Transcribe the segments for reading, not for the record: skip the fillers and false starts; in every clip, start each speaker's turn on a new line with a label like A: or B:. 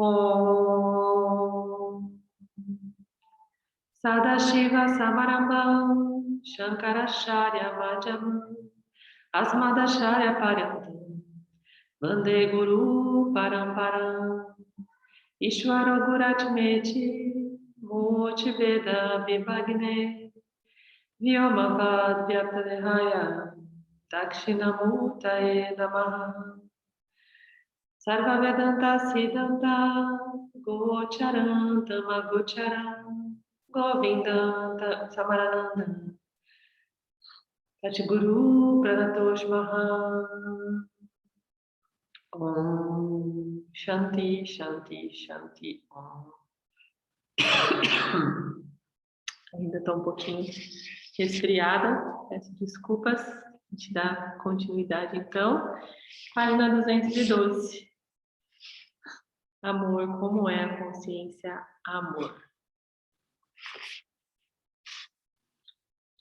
A: Om Sadashiva Samarambam Shankaracharya Madhyamam Asmadacharya Paryantam Vande Guru Paramparam Ishvaro Guratmeti Murti Veda Vibhagne Vyomavad Vyaptadehaya Dakshinamurtaye Namaha Sarva Vedanta Siddhanta Gocharantam Agocharam Govindanta Samarananda Satguru Pranatosh Maha Om Shanti Shanti Shanti Om. Ainda estou um pouquinho resfriada, peço desculpas, a gente dá continuidade então. Página 212. Amor, como é a consciência amor?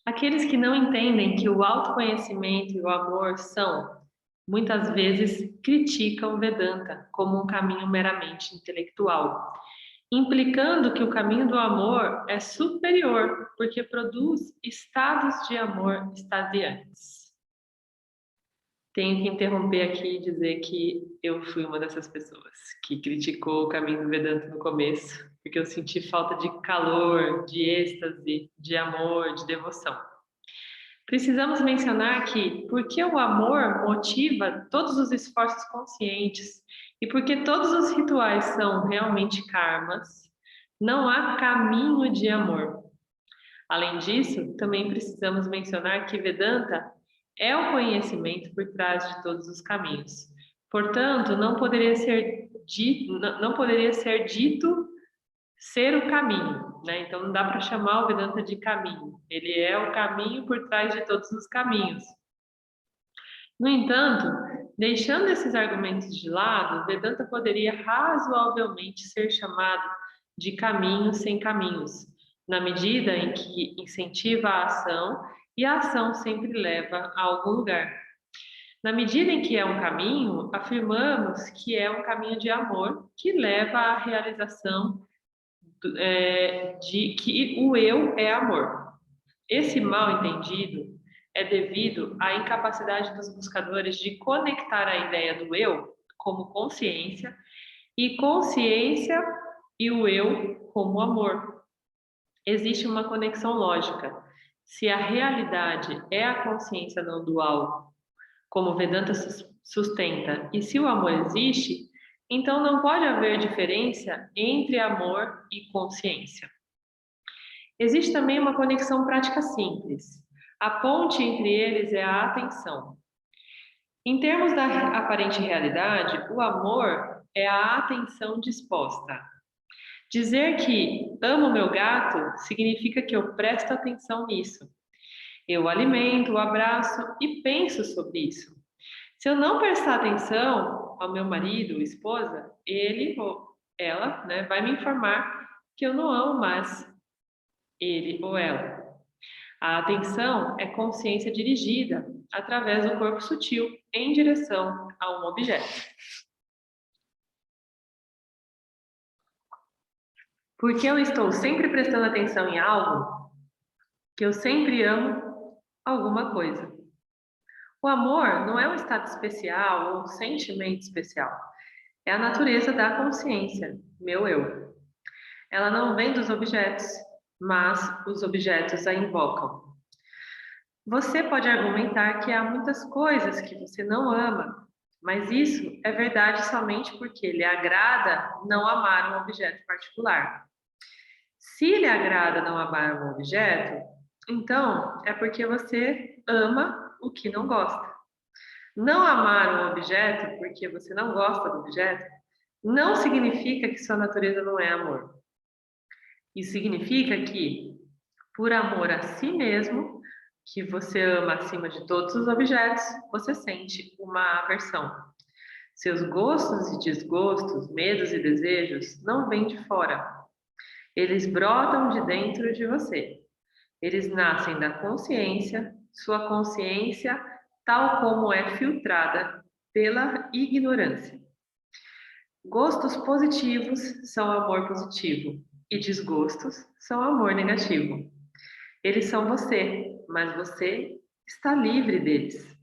A: Aqueles que não entendem que o autoconhecimento e o amor são, muitas vezes, criticam o Vedanta como um caminho meramente intelectual, implicando que o caminho do amor é superior, porque produz estados de amor extasiantes. Tenho que interromper aqui e dizer que eu fui uma dessas pessoas que criticou o caminho do Vedanta no começo, porque eu senti falta de calor, de êxtase, de amor, de devoção. Precisamos mencionar que, porque o amor motiva todos os esforços conscientes e porque todos os rituais são realmente karmas, não há caminho de amor. Além disso, também precisamos mencionar que Vedanta é o conhecimento por trás de todos os caminhos. Portanto, não poderia ser dito ser o caminho, né? Então não dá para chamar o Vedanta de caminho. Ele é o caminho por trás de todos os caminhos. No entanto, deixando esses argumentos de lado, Vedanta poderia razoavelmente ser chamado de caminho sem caminhos, na medida em que incentiva a ação e a ação sempre leva a algum lugar. Na medida em que é um caminho, afirmamos que é um caminho de amor que leva à realização de que o eu é amor. Esse mal entendido é devido à incapacidade dos buscadores de conectar a ideia do eu como consciência e o eu como amor. Existe uma conexão lógica. Se a realidade é a consciência não dual, como Vedanta sustenta, e se o amor existe, então não pode haver diferença entre amor e consciência. Existe também uma conexão prática simples. A ponte entre eles é a atenção. Em termos da aparente realidade, o amor é a atenção disposta. Dizer que amo meu gato significa que eu presto atenção nisso. Eu o alimento, o abraço e penso sobre isso. Se eu não prestar atenção ao meu marido ou esposa, ele ou ela, vai me informar que eu não amo mais ele ou ela. A atenção é consciência dirigida através do corpo sutil em direção a um objeto. Porque eu estou sempre prestando atenção em algo, que eu sempre amo alguma coisa. O amor não é um estado especial ou um sentimento especial. É a natureza da consciência, meu eu. Ela não vem dos objetos, mas os objetos a invocam. Você pode argumentar que há muitas coisas que você não ama, mas isso é verdade somente porque lhe agrada não amar um objeto particular. Se lhe agrada não amar um objeto, então é porque você ama o que não gosta. Não amar um objeto porque você não gosta do objeto não significa que sua natureza não é amor. Isso significa que, por amor a si mesmo, que você ama acima de todos os objetos, você sente uma aversão. Seus gostos e desgostos, medos e desejos não vêm de fora. Eles brotam de dentro de você. Eles nascem da consciência, sua consciência, tal como é filtrada pela ignorância. Gostos positivos são amor positivo e desgostos são amor negativo. Eles são você, mas você está livre deles.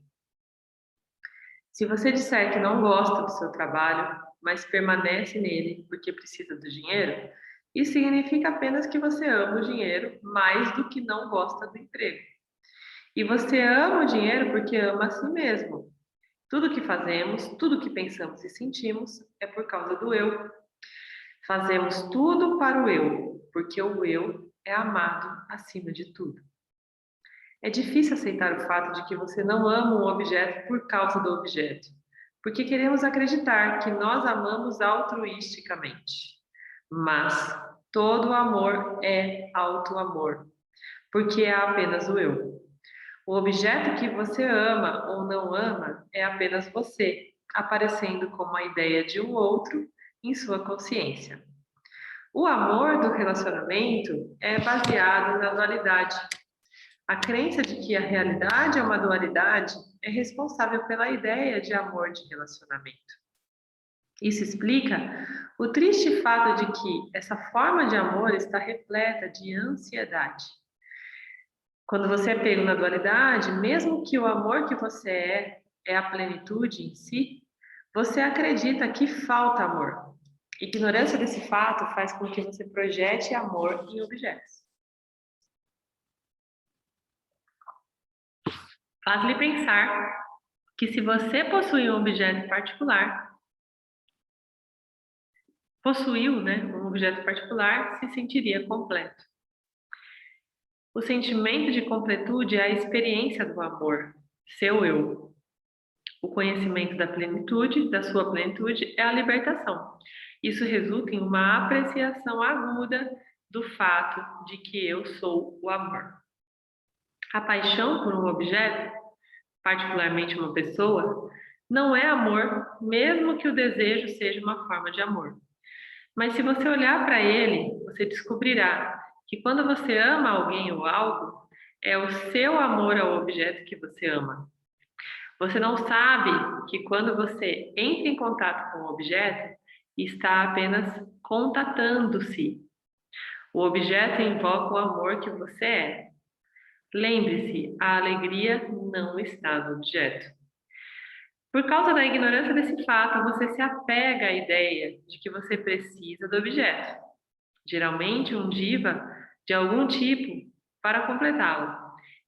A: Se você disser que não gosta do seu trabalho, mas permanece nele porque precisa do dinheiro, isso significa apenas que você ama o dinheiro mais do que não gosta do emprego. E você ama o dinheiro porque ama a si mesmo. Tudo que fazemos, tudo que pensamos e sentimos é por causa do eu. Fazemos tudo para o eu, porque o eu é amado acima de tudo. É difícil aceitar o fato de que você não ama um objeto por causa do objeto, porque queremos acreditar que nós amamos altruisticamente. Mas todo amor é auto-amor, porque é apenas o eu. O objeto que você ama ou não ama é apenas você, aparecendo como a ideia de um outro em sua consciência. O amor do relacionamento é baseado na dualidade. A crença de que a realidade é uma dualidade é responsável pela ideia de amor de relacionamento. Isso explica o triste fato de que essa forma de amor está repleta de ansiedade. Quando você é pego na dualidade, mesmo que o amor que você é a plenitude em si, você acredita que falta amor. Ignorância desse fato faz com que você projete amor em objetos. Faz-lhe pensar que se você possui um objeto particular, um objeto particular, se sentiria completo. O sentimento de completude é a experiência do amor, seu eu. O conhecimento da plenitude, da sua plenitude, é a libertação. Isso resulta em uma apreciação aguda do fato de que eu sou o amor. A paixão por um objeto, particularmente uma pessoa, não é amor, mesmo que o desejo seja uma forma de amor. Mas se você olhar para ele, você descobrirá que quando você ama alguém ou algo, é o seu amor ao objeto que você ama. Você não sabe que quando você entra em contato com o objeto, está apenas contatando-se. O objeto invoca o amor que você é. Lembre-se, a alegria não está no objeto. Por causa da ignorância desse fato, você se apega à ideia de que você precisa do objeto, geralmente um diva de algum tipo, para completá-lo.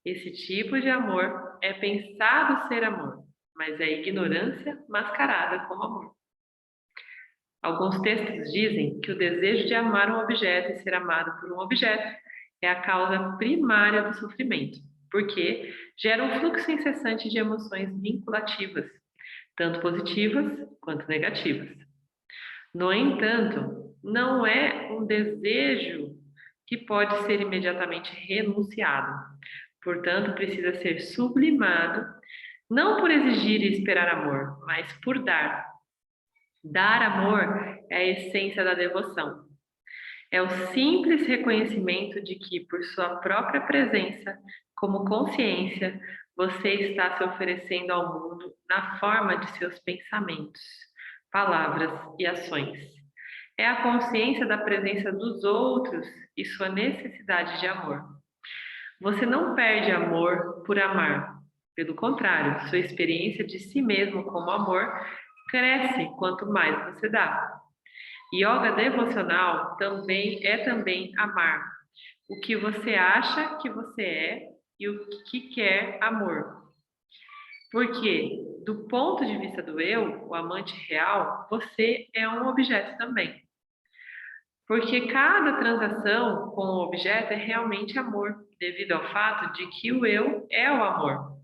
A: Esse tipo de amor é pensado ser amor, mas é ignorância mascarada como amor. Alguns textos dizem que o desejo de amar um objeto e ser amado por um objeto é a causa primária do sofrimento, porque gera um fluxo incessante de emoções vinculativas, tanto positivas quanto negativas. No entanto, não é um desejo que pode ser imediatamente renunciado. Portanto, precisa ser sublimado, não por exigir e esperar amor, mas por dar. Dar amor é a essência da devoção. É o simples reconhecimento de que, por sua própria presença, como consciência, você está se oferecendo ao mundo na forma de seus pensamentos, palavras e ações. É a consciência da presença dos outros e sua necessidade de amor. Você não perde amor por amar. Pelo contrário, sua experiência de si mesmo como amor cresce quanto mais você dá. Yoga devocional também amar o que você acha que você é e o que quer amor. Porque, do ponto de vista do eu, o amante real, você é um objeto também. Porque cada transação com o objeto é realmente amor, devido ao fato de que o eu é o amor.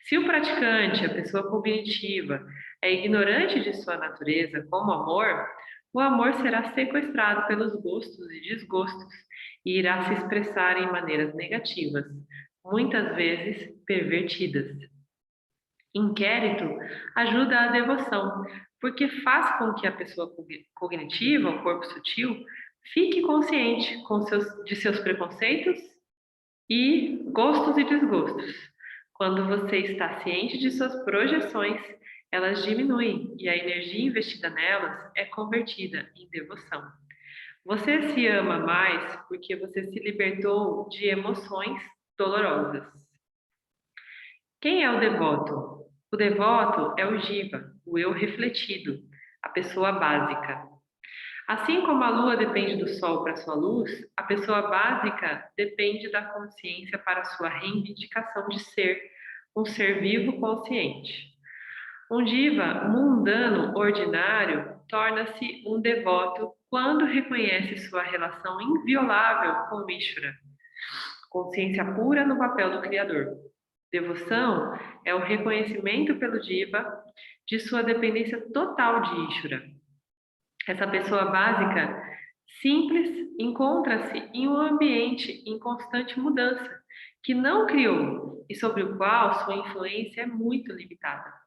A: Se o praticante, a pessoa cognitiva, é ignorante de sua natureza como amor, o amor será sequestrado pelos gostos e desgostos e irá se expressar em maneiras negativas, muitas vezes pervertidas. Inquérito ajuda a devoção, porque faz com que a pessoa cognitiva, o corpo sutil, fique consciente de seus preconceitos e gostos e desgostos. Quando você está ciente de suas projeções, elas diminuem e a energia investida nelas é convertida em devoção. Você se ama mais porque você se libertou de emoções dolorosas. Quem é o devoto? O devoto é o Jiva, o eu refletido, a pessoa básica. Assim como a lua depende do sol para sua luz, a pessoa básica depende da consciência para sua reivindicação de ser um ser vivo consciente. Um diva mundano ordinário torna-se um devoto quando reconhece sua relação inviolável com Ishvara, consciência pura no papel do Criador. Devoção é o reconhecimento pelo diva de sua dependência total de Ishvara. Essa pessoa básica, simples, encontra-se em um ambiente em constante mudança, que não criou e sobre o qual sua influência é muito limitada.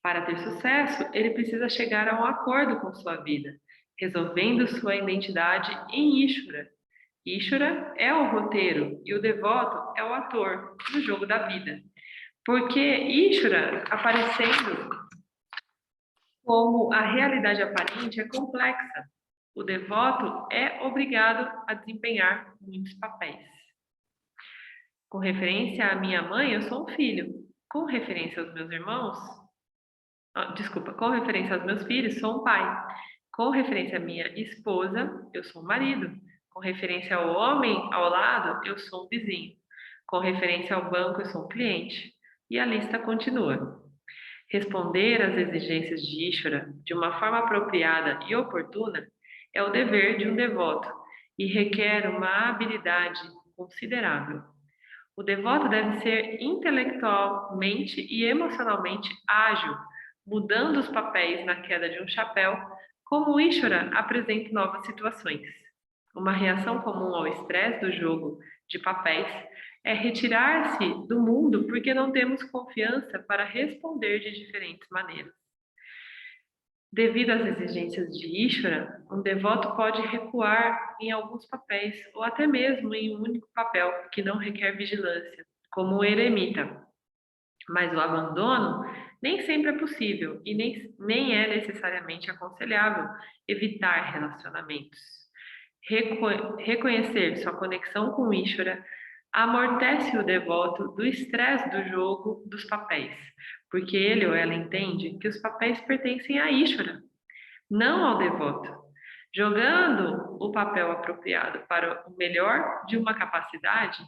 A: Para ter sucesso, ele precisa chegar a um acordo com sua vida, resolvendo sua identidade em Ishvara. Ishvara é o roteiro e o devoto é o ator do jogo da vida. Porque Ishvara, aparecendo como a realidade aparente, é complexa. O devoto é obrigado a desempenhar muitos papéis. Com referência à minha mãe, eu sou um filho. Com referência aos meus irmãos, com referência aos meus filhos, sou um pai. Com referência à minha esposa, eu sou um marido. Com referência ao homem ao lado, eu sou um vizinho. Com referência ao banco, eu sou um cliente. E a lista continua. Responder às exigências de Ishvara de uma forma apropriada e oportuna é o dever de um devoto e requer uma habilidade considerável. O devoto deve ser intelectualmente e emocionalmente ágil, mudando os papéis na queda de um chapéu, como o Ishvara apresenta novas situações. Uma reação comum ao estresse do jogo de papéis é retirar-se do mundo porque não temos confiança para responder de diferentes maneiras. Devido às exigências de Ishvara, um devoto pode recuar em alguns papéis ou até mesmo em um único papel que não requer vigilância, como o eremita. Mas o abandono nem sempre é possível e nem é necessariamente aconselhável evitar relacionamentos. Reconhecer sua conexão com Ishvara amortece o devoto do estresse do jogo dos papéis, porque ele ou ela entende que os papéis pertencem a Ishvara, não ao devoto. Jogando o papel apropriado para o melhor de uma capacidade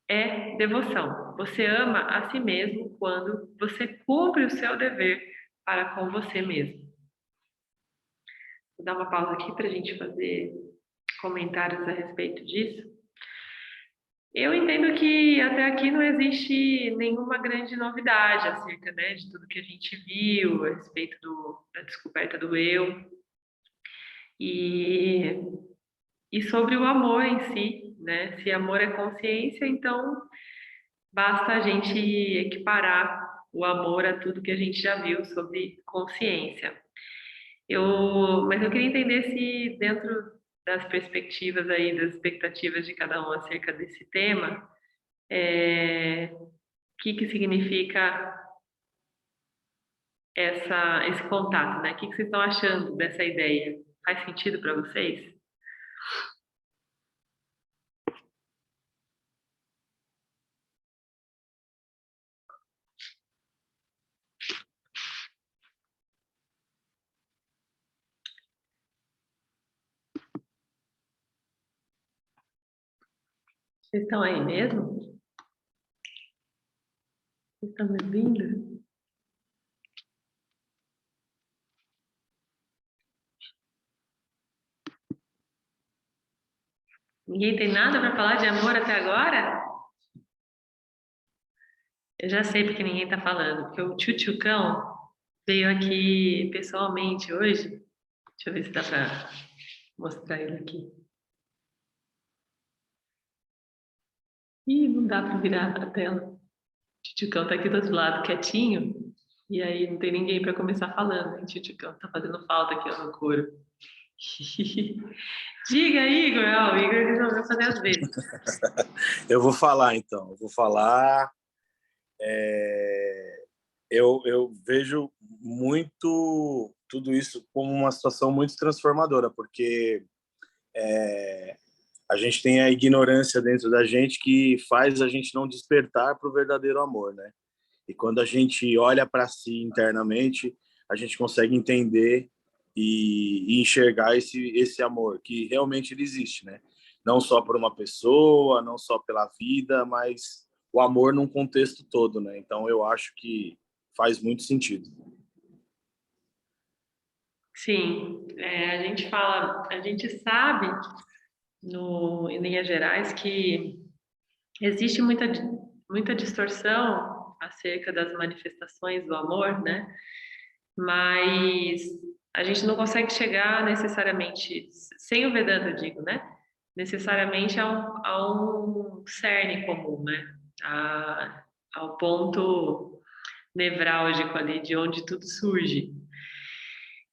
A: é devoção. Você ama a si mesmo quando você cumpre o seu dever para com você mesmo. Vou dar uma pausa aqui para a gente fazer comentários a respeito disso. Eu entendo que até aqui não existe nenhuma grande novidade acerca, né, de tudo que a gente viu a respeito da descoberta do eu e sobre o amor em si, né? Se amor é consciência, então basta a gente equiparar o amor a tudo que a gente já viu sobre consciência. Mas eu queria entender se dentro das perspectivas aí, das expectativas de cada um acerca desse tema, o que significa esse contato, né? O que vocês estão achando dessa ideia? Faz sentido para vocês? Vocês estão aí mesmo? Vocês estão me ouvindo? Ninguém tem nada para falar de amor até agora? Eu já sei porque ninguém está falando, porque o Tchutchucão veio aqui pessoalmente hoje. Deixa eu ver se dá para mostrar ele aqui. Ih, não dá para virar a tela. O Tchutchucão está aqui do outro lado, quietinho. E aí não tem ninguém para começar falando. O Tchutchucão tá fazendo falta aqui no coro. Diga, Igor. O Igor resolveu fazer as vezes.
B: Eu vou falar, então. Eu vou falar. eu vejo muito tudo isso como uma situação muito transformadora, porque a gente tem a ignorância dentro da gente que faz a gente não despertar para o verdadeiro amor, né? E quando a gente olha para si internamente, a gente consegue entender e enxergar esse amor que realmente ele existe, né? Não só por uma pessoa, não só pela vida, mas o amor num contexto todo, né? Então eu acho que faz muito sentido.
A: Sim, a gente sabe, em linhas gerais, que existe muita distorção acerca das manifestações do amor, né? Mas a gente não consegue chegar necessariamente, sem o Vedanta, eu digo, né? Necessariamente a um cerne comum, né? Ao ponto nevrálgico ali de onde tudo surge.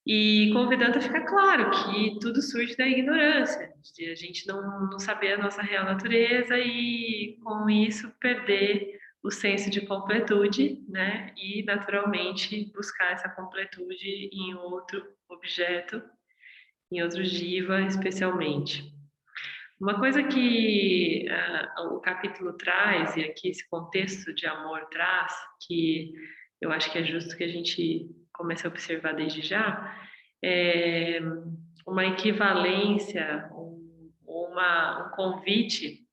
A: E com o Vedanta fica claro que tudo surge da ignorância, de a gente não saber a nossa real natureza e, com isso, perder o senso de completude, né? E, naturalmente, buscar essa completude em outro objeto, em outro jiva, especialmente. Uma coisa que o capítulo traz, e aqui esse contexto de amor traz, que eu acho que é justo que a gente comece a observar desde já, é uma equivalência, um convite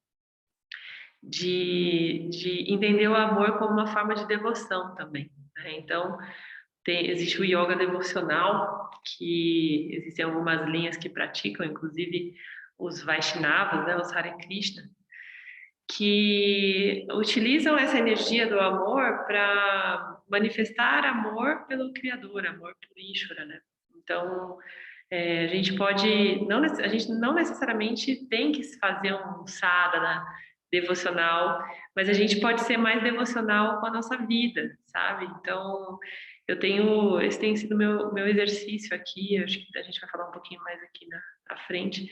A: de entender o amor como uma forma de devoção também, né? Então, existe o yoga devocional, que existem algumas linhas que praticam, inclusive os Vaishnavas, né, os Hare Krishna, que utilizam essa energia do amor para manifestar amor pelo Criador, amor por Ishvara, né? Então, a gente pode, não, a gente não necessariamente tem que fazer um sadhana devocional, mas a gente pode ser mais devocional com a nossa vida, sabe? Então, esse tem sido meu exercício aqui, acho que a gente vai falar um pouquinho mais aqui à frente.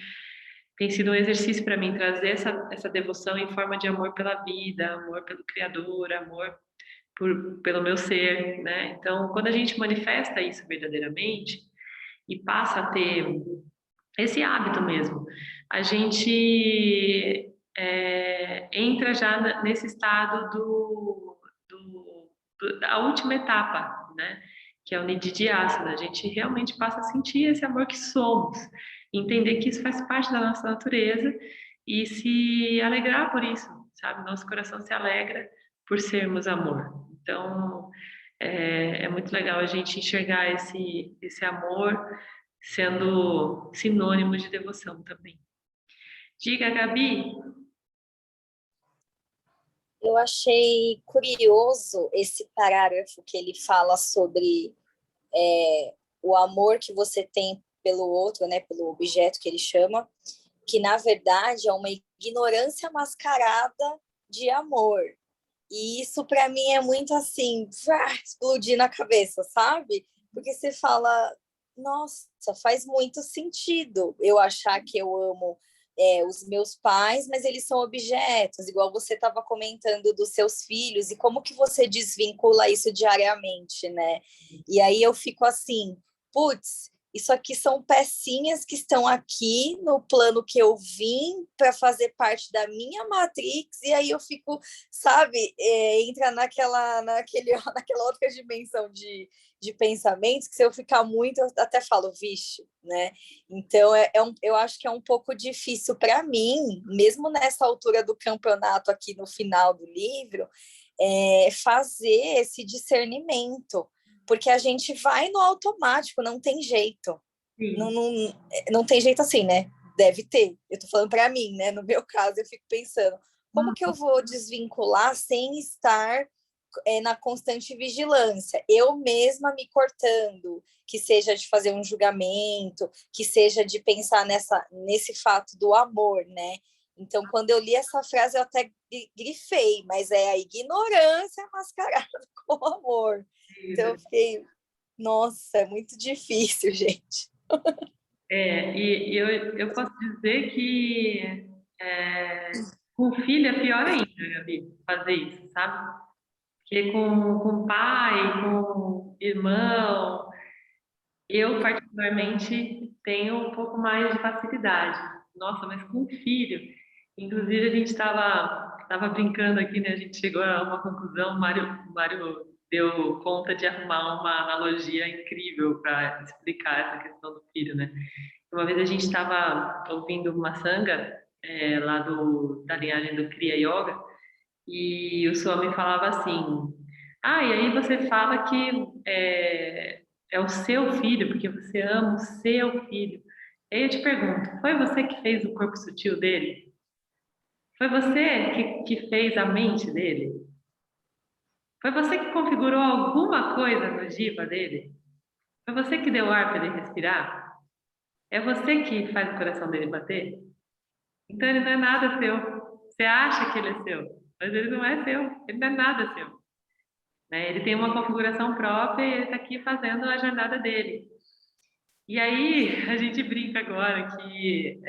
A: Tem sido um exercício para mim trazer essa devoção em forma de amor pela vida, amor pelo Criador, amor pelo meu ser, né? Então, quando a gente manifesta isso verdadeiramente e passa a ter esse hábito mesmo, a gente entra já nesse estado da última etapa, né? Que é o Nididhyasana. A gente realmente passa a sentir esse amor que somos, entender que isso faz parte da nossa natureza e se alegrar por isso, sabe? Nosso coração se alegra por sermos amor. Então, é muito legal a gente enxergar esse amor sendo sinônimo de devoção também. Diga, Gabi.
C: Eu achei curioso esse parágrafo que ele fala sobre o amor que você tem pelo outro, né, pelo objeto que ele chama, que na verdade é uma ignorância mascarada de amor. E isso para mim é muito assim, explodir na cabeça, sabe? Porque você fala, nossa, faz muito sentido eu achar que eu amo os meus pais, mas eles são objetos, igual você estava comentando dos seus filhos, e como que você desvincula isso diariamente, né? E aí eu fico assim, putz, isso aqui são pecinhas que estão aqui no plano que eu vim para fazer parte da minha Matrix, e aí eu fico, sabe, entra naquela outra dimensão de pensamentos que se eu ficar muito, eu até falo, vixe, né? Então, eu acho que é um pouco difícil para mim, mesmo nessa altura do campeonato aqui no final do livro, fazer esse discernimento, porque a gente vai no automático, não tem jeito. Não tem jeito assim, né? Deve ter. Eu tô falando para mim, né? No meu caso, eu fico pensando, como que eu vou desvincular sem estar na constante vigilância? Eu mesma me cortando, que seja de fazer um julgamento, que seja de pensar nesse fato do amor, né? Então, quando eu li essa frase, eu até grifei, mas é a ignorância mascarada com amor. Então, eu fiquei, nossa, é muito difícil, gente.
A: E eu posso dizer que com filho é pior ainda, Gabi, fazer isso, sabe? Porque com pai, com irmão, eu particularmente tenho um pouco mais de facilidade. Nossa, mas com filho, inclusive a gente estava brincando aqui, né? A gente chegou a uma conclusão, o Mário deu conta de arrumar uma analogia incrível para explicar essa questão do filho, né? Uma vez a gente estava ouvindo uma sanga lá da linhagem do Kriya Yoga, e o Swami falava assim: ah, e aí você fala que é o seu filho, porque você ama o seu filho. Aí eu te pergunto: foi você que fez o corpo sutil dele? Foi você que fez a mente dele? Foi você que configurou alguma coisa no jiva dele? Foi você que deu ar para ele respirar? É você que faz o coração dele bater? Então ele não é nada seu. Você acha que ele é seu, mas ele não é seu. Ele não é nada seu. Né? Ele tem uma configuração própria e ele está aqui fazendo a jornada dele. E aí a gente brinca agora que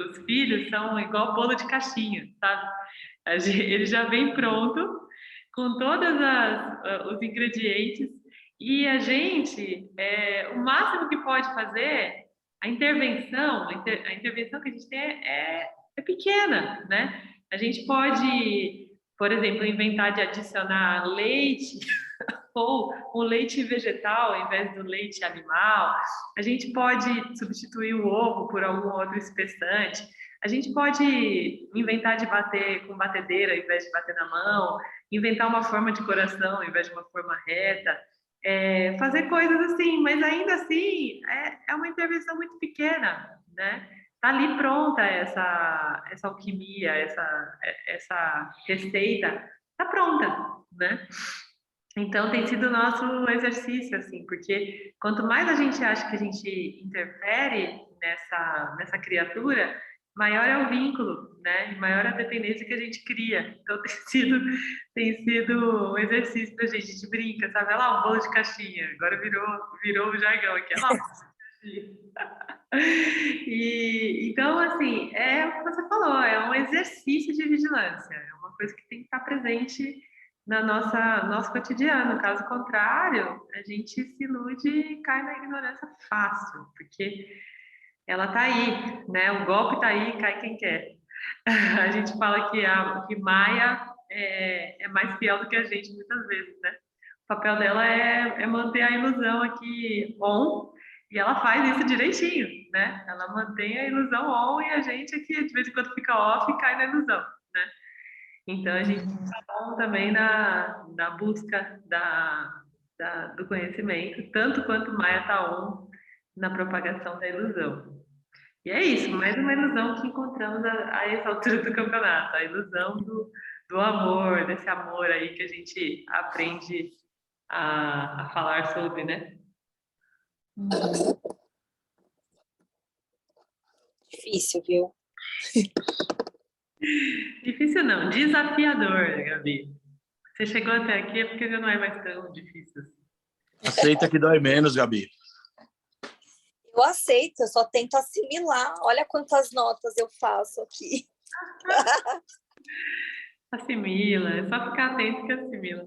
A: os filhos são igual bolo de caixinha, sabe? Ele já vem pronto com todos os ingredientes e a gente, o máximo que pode fazer, a intervenção que a gente tem é pequena, né? A gente pode, por exemplo, inventar de adicionar leite ou um leite vegetal ao invés do leite animal. A gente pode substituir o ovo por algum outro espessante. A gente pode inventar de bater com batedeira ao invés de bater na mão, inventar uma forma de coração ao invés de uma forma reta, fazer coisas assim, mas ainda assim é uma intervenção muito pequena, né? Tá ali pronta essa alquimia, essa receita, tá pronta, né? Então tem sido o nosso exercício, assim, porque quanto mais a gente acha que a gente interfere nessa criatura, maior é o vínculo, né? E maior é a dependência que a gente cria. Então tem sido um exercício pra gente. A gente brinca, sabe? Olha lá o bolo de caixinha. Agora virou o jargão aqui. Olha lá o bolo de caixinha. E, então, assim, é o que você falou, é um exercício de vigilância, é uma coisa que tem que estar presente na nosso cotidiano. Caso contrário, a gente se ilude e cai na ignorância fácil, porque ela tá aí, né? O golpe tá aí, cai quem quer. A gente fala que Maia é mais fiel do que a gente muitas vezes, né? O papel dela é manter a ilusão aqui on, e ela faz isso direitinho, né? Ela mantém a ilusão on e a gente aqui de vez em quando fica off e cai na ilusão, né? Então a gente está bom também na busca do conhecimento, tanto quanto Maia está on na propagação da ilusão. E é isso, mais uma ilusão que encontramos a essa altura do campeonato, a ilusão do amor, desse amor aí que a gente aprende a falar sobre, né?
C: Difícil, viu?
A: Difícil não, desafiador, Gabi. Você chegou até aqui é porque já não é mais tão difícil.
B: Aceita que dói menos, Gabi.
C: Eu aceito, eu só tento assimilar. Olha quantas notas eu faço aqui.
A: Assimila, é só ficar atento que assimila.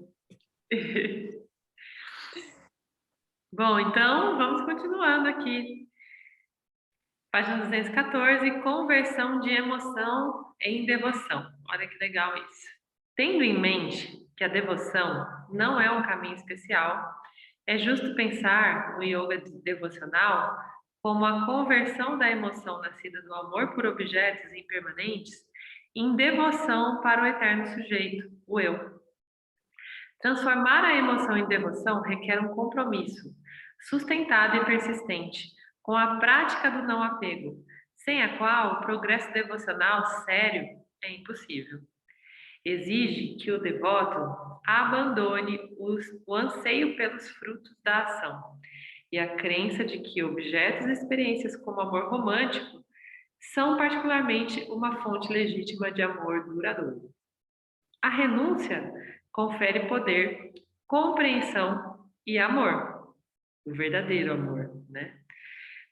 A: Bom, então vamos continuando aqui. Página 214, conversão de emoção em devoção. Olha que legal isso. Tendo em mente que a devoção não é um caminho especial, é justo pensar no yoga devocional como a conversão da emoção nascida do amor por objetos impermanentes em devoção para o eterno sujeito, o eu. Transformar a emoção em devoção requer um compromisso sustentado e persistente com a prática do não apego, sem a qual o progresso devocional sério é impossível. Exige que o devoto abandone o anseio pelos frutos da ação e a crença de que objetos e experiências como amor romântico são particularmente uma fonte legítima de amor duradouro. A renúncia confere poder, compreensão e amor, o verdadeiro amor, né?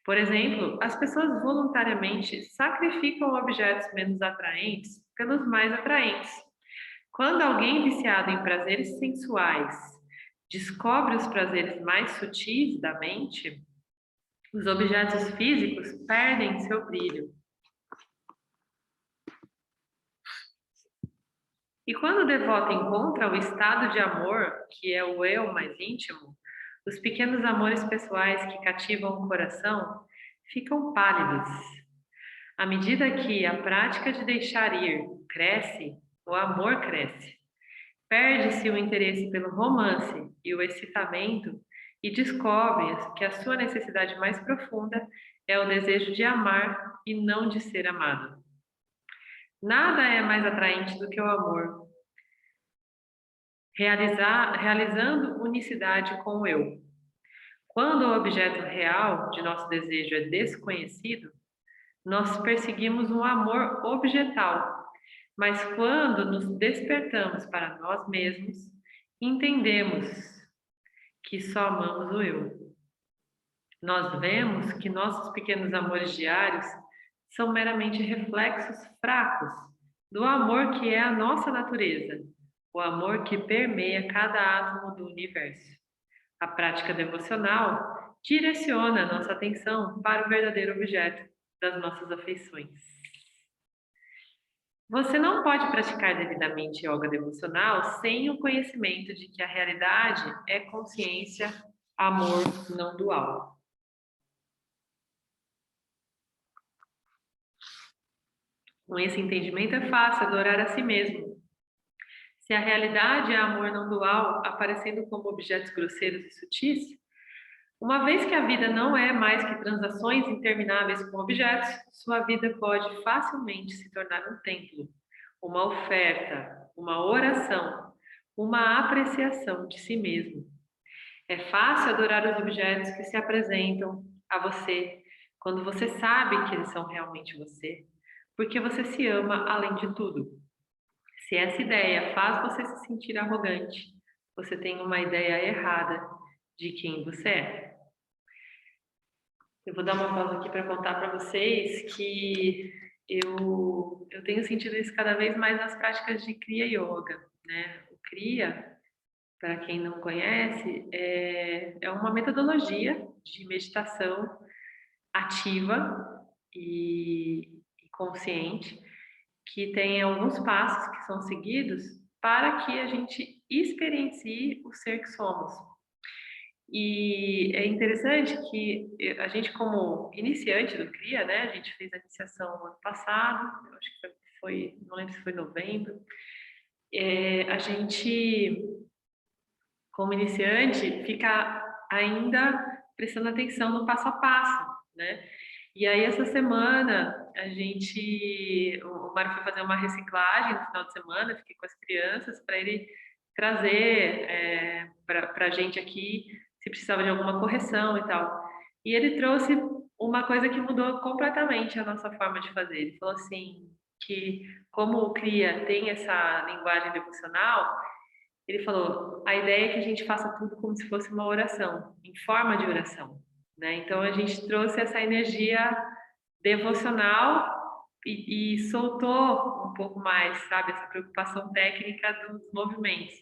A: Por exemplo, as pessoas voluntariamente sacrificam objetos menos atraentes pelos mais atraentes, Quando alguém viciado em prazeres sensuais descobre os prazeres mais sutis da mente, os objetos físicos perdem seu brilho. E quando o devoto encontra o estado de amor, que é o eu mais íntimo, os pequenos amores pessoais que cativam o coração ficam pálidos. À medida que a prática de deixar ir cresce, o amor cresce. Perde-se o interesse pelo romance e o excitamento e descobre que a sua necessidade mais profunda é o desejo de amar e não de ser amado. Nada é mais atraente do que o amor, realizando unicidade com o eu. Quando o objeto real de nosso desejo é desconhecido, nós perseguimos um amor objetal, mas quando nos despertamos para nós mesmos, entendemos que só amamos o eu. Nós vemos que nossos pequenos amores diários são meramente reflexos fracos do amor que é a nossa natureza, o amor que permeia cada átomo do universo. A prática devocional direciona a nossa atenção para o verdadeiro objeto das nossas afeições. Você não pode praticar devidamente yoga devocional sem o conhecimento de que a realidade é consciência, amor não dual. Com esse entendimento é fácil adorar a si mesmo. Se a realidade é amor não dual, aparecendo como objetos grosseiros e sutis, uma vez que a vida não é mais que transações intermináveis com objetos, sua vida pode facilmente se tornar um templo, uma oferta, uma oração, uma apreciação de si mesmo. É fácil adorar os objetos que se apresentam a você quando você sabe que eles são realmente você, porque você se ama além de tudo. Se essa ideia faz você se sentir arrogante, você tem uma ideia errada de quem você é. Eu vou dar uma pausa aqui para contar para vocês que eu tenho sentido isso cada vez mais nas práticas de Kriya Yoga, né? O Kriya, para quem não conhece, é uma metodologia de meditação ativa e consciente que tem alguns passos que são seguidos para que a gente experiencie o ser que somos. E é interessante que a gente, como iniciante do CRIA, né, a gente fez a iniciação ano passado, eu acho que foi, não lembro se foi novembro, a gente, como iniciante, fica ainda prestando atenção no passo a passo, né? E aí, essa semana, o Mário foi fazer uma reciclagem no final de semana, fiquei com as crianças, para ele trazer para a gente aqui se precisava de alguma correção e tal. E ele trouxe uma coisa que mudou completamente a nossa forma de fazer. Ele falou assim, que como o CRIA tem essa linguagem devocional, ele falou, a ideia é que a gente faça tudo como se fosse uma oração, em forma de oração, né? Então, a gente trouxe essa energia devocional e soltou um pouco mais, sabe, essa preocupação técnica dos movimentos.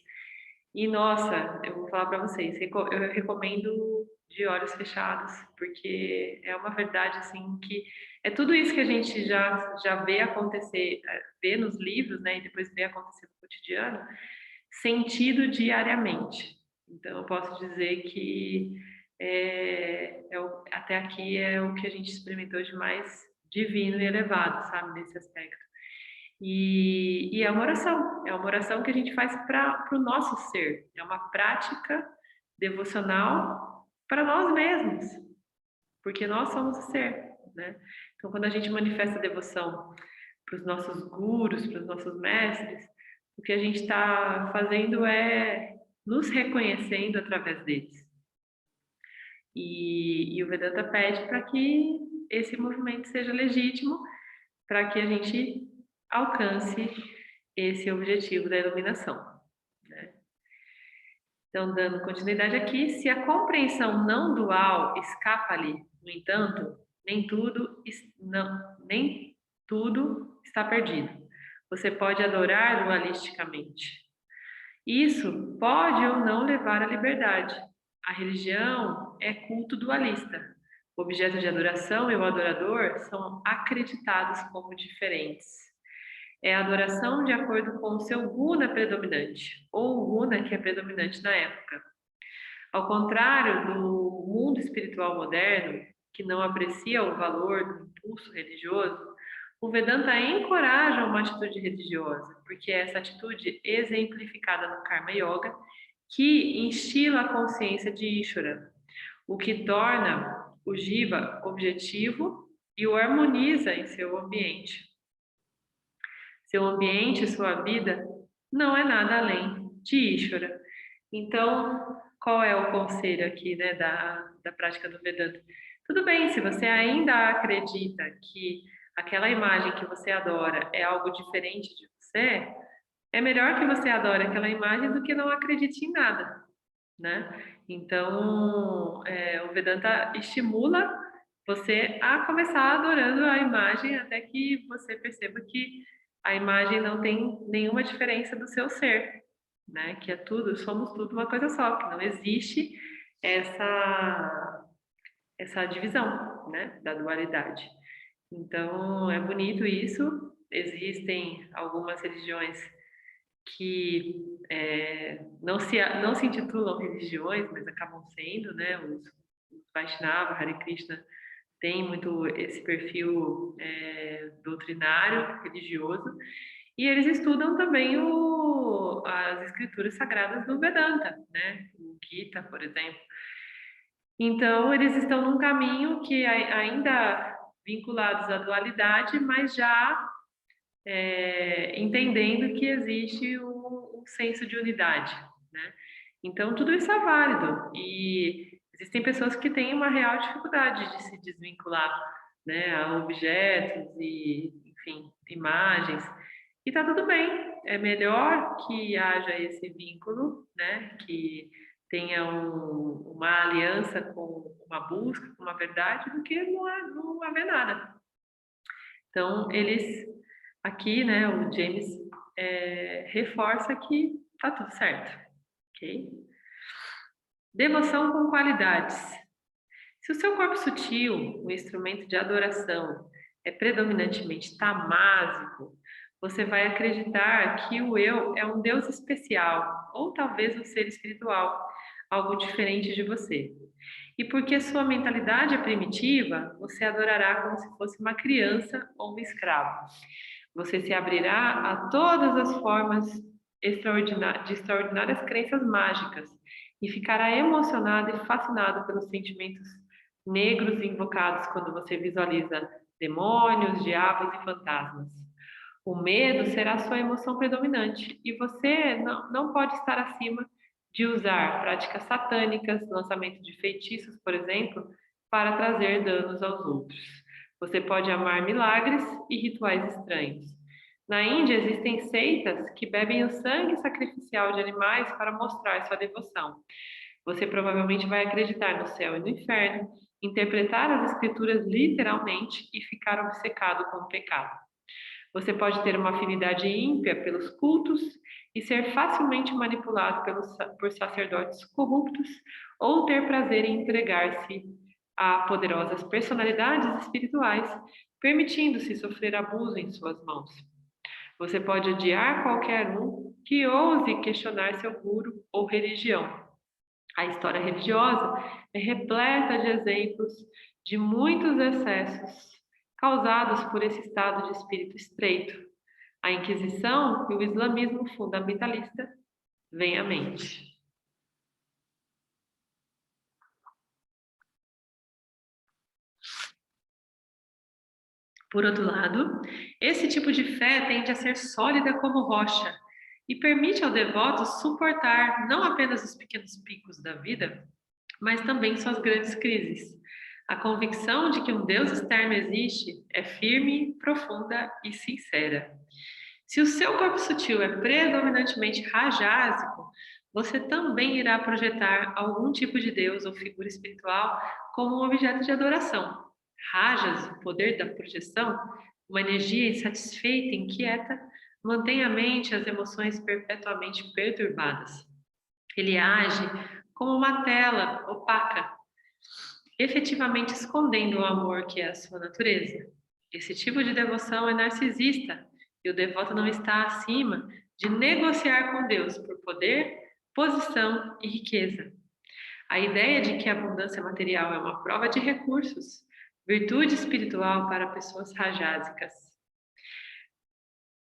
A: E, nossa, eu vou falar para vocês, eu recomendo de olhos fechados, porque é uma verdade, assim, que é tudo isso que a gente já vê acontecer, vê nos livros, né, e depois vê acontecer no cotidiano, sentido diariamente. Então, eu posso dizer que até aqui é o que a gente experimentou de mais divino e elevado, sabe, nesse aspecto. E é uma oração que a gente faz para o nosso ser, é uma prática devocional para nós mesmos, porque nós somos o ser, né? Então, quando a gente manifesta devoção para os nossos gurus, para os nossos mestres, o que a gente está fazendo é nos reconhecendo através deles. E o Vedanta pede para que esse movimento seja legítimo, para que a gente alcance esse objetivo da iluminação, né? Então, dando continuidade aqui, se a compreensão não dual escapa-lhe, no entanto, nem tudo está perdido. Você pode adorar dualisticamente. Isso pode ou não levar à liberdade. A religião é culto dualista. O objeto de adoração e o adorador são acreditados como diferentes. É a adoração de acordo com o seu guna predominante, ou o guna que é predominante na época. Ao contrário do mundo espiritual moderno, que não aprecia o valor do impulso religioso, o Vedanta encoraja uma atitude religiosa, porque é essa atitude exemplificada no Karma Yoga, que instila a consciência de Ishvara, o que torna o Jiva objetivo e o harmoniza em seu ambiente. Seu ambiente, sua vida, não é nada além de Ishvara. Então, qual é o conselho aqui, né, da prática do Vedanta? Tudo bem, se você ainda acredita que aquela imagem que você adora é algo diferente de você, é melhor que você adore aquela imagem do que não acredite em nada, né? Então, o Vedanta estimula você a começar adorando a imagem até que você perceba que a imagem não tem nenhuma diferença do seu ser, né? Que é tudo, somos tudo uma coisa só, que não existe essa divisão, né? Da dualidade. Então, é bonito isso. Existem algumas religiões que não se intitulam religiões, mas acabam sendo, né? Os Vaishnava, Hare Krishna, tem muito esse perfil doutrinário, religioso, e eles estudam também as escrituras sagradas do Vedanta, né? O Gita, por exemplo. Então, eles estão num caminho que ainda vinculados à dualidade, mas já entendendo que existe um senso de unidade, né? Então, tudo isso é válido e existem pessoas que têm uma real dificuldade de se desvincular, né, a objetos e, enfim, imagens. E tá tudo bem, é melhor que haja esse vínculo, né, que tenha uma aliança com uma busca, com uma verdade, do que não haver nada. Então, eles aqui, né, o James reforça que tá tudo certo, ok? Devoção com qualidades. Se o seu corpo sutil, o instrumento de adoração, é predominantemente tamásico, você vai acreditar que o eu é um Deus especial, ou talvez um ser espiritual, algo diferente de você. E porque sua mentalidade é primitiva, você adorará como se fosse uma criança ou um escravo. Você se abrirá a todas as formas de extraordinárias crenças mágicas e ficará emocionado e fascinado pelos sentimentos negros invocados quando você visualiza demônios, diabos e fantasmas. O medo será sua emoção predominante e você não pode estar acima de usar práticas satânicas, lançamento de feitiços, por exemplo, para trazer danos aos outros. Você pode amar milagres e rituais estranhos. Na Índia, existem seitas que bebem o sangue sacrificial de animais para mostrar sua devoção. Você provavelmente vai acreditar no céu e no inferno, interpretar as escrituras literalmente e ficar obcecado com o pecado. Você pode ter uma afinidade ímpia pelos cultos e ser facilmente manipulado por sacerdotes corruptos ou ter prazer em entregar-se a poderosas personalidades espirituais, permitindo-se sofrer abuso em suas mãos. Você pode odiar qualquer um que ouse questionar seu guru ou religião. A história religiosa é repleta de exemplos de muitos excessos causados por esse estado de espírito estreito. A Inquisição e o islamismo fundamentalista vêm à mente. Por outro lado, esse tipo de fé tende a ser sólida como rocha e permite ao devoto suportar não apenas os pequenos picos da vida, mas também suas grandes crises. A convicção de que um Deus externo existe é firme, profunda e sincera. Se o seu corpo sutil é predominantemente rajásico, você também irá projetar algum tipo de Deus ou figura espiritual como um objeto de adoração. Rajas, o poder da projeção, uma energia insatisfeita e inquieta, mantém a mente e as emoções perpetuamente perturbadas. Ele age como uma tela opaca, efetivamente escondendo o amor que é a sua natureza. Esse tipo de devoção é narcisista e o devoto não está acima de negociar com Deus por poder, posição e riqueza. A ideia de que a abundância material é uma prova de recursos, virtude espiritual para pessoas rajásicas.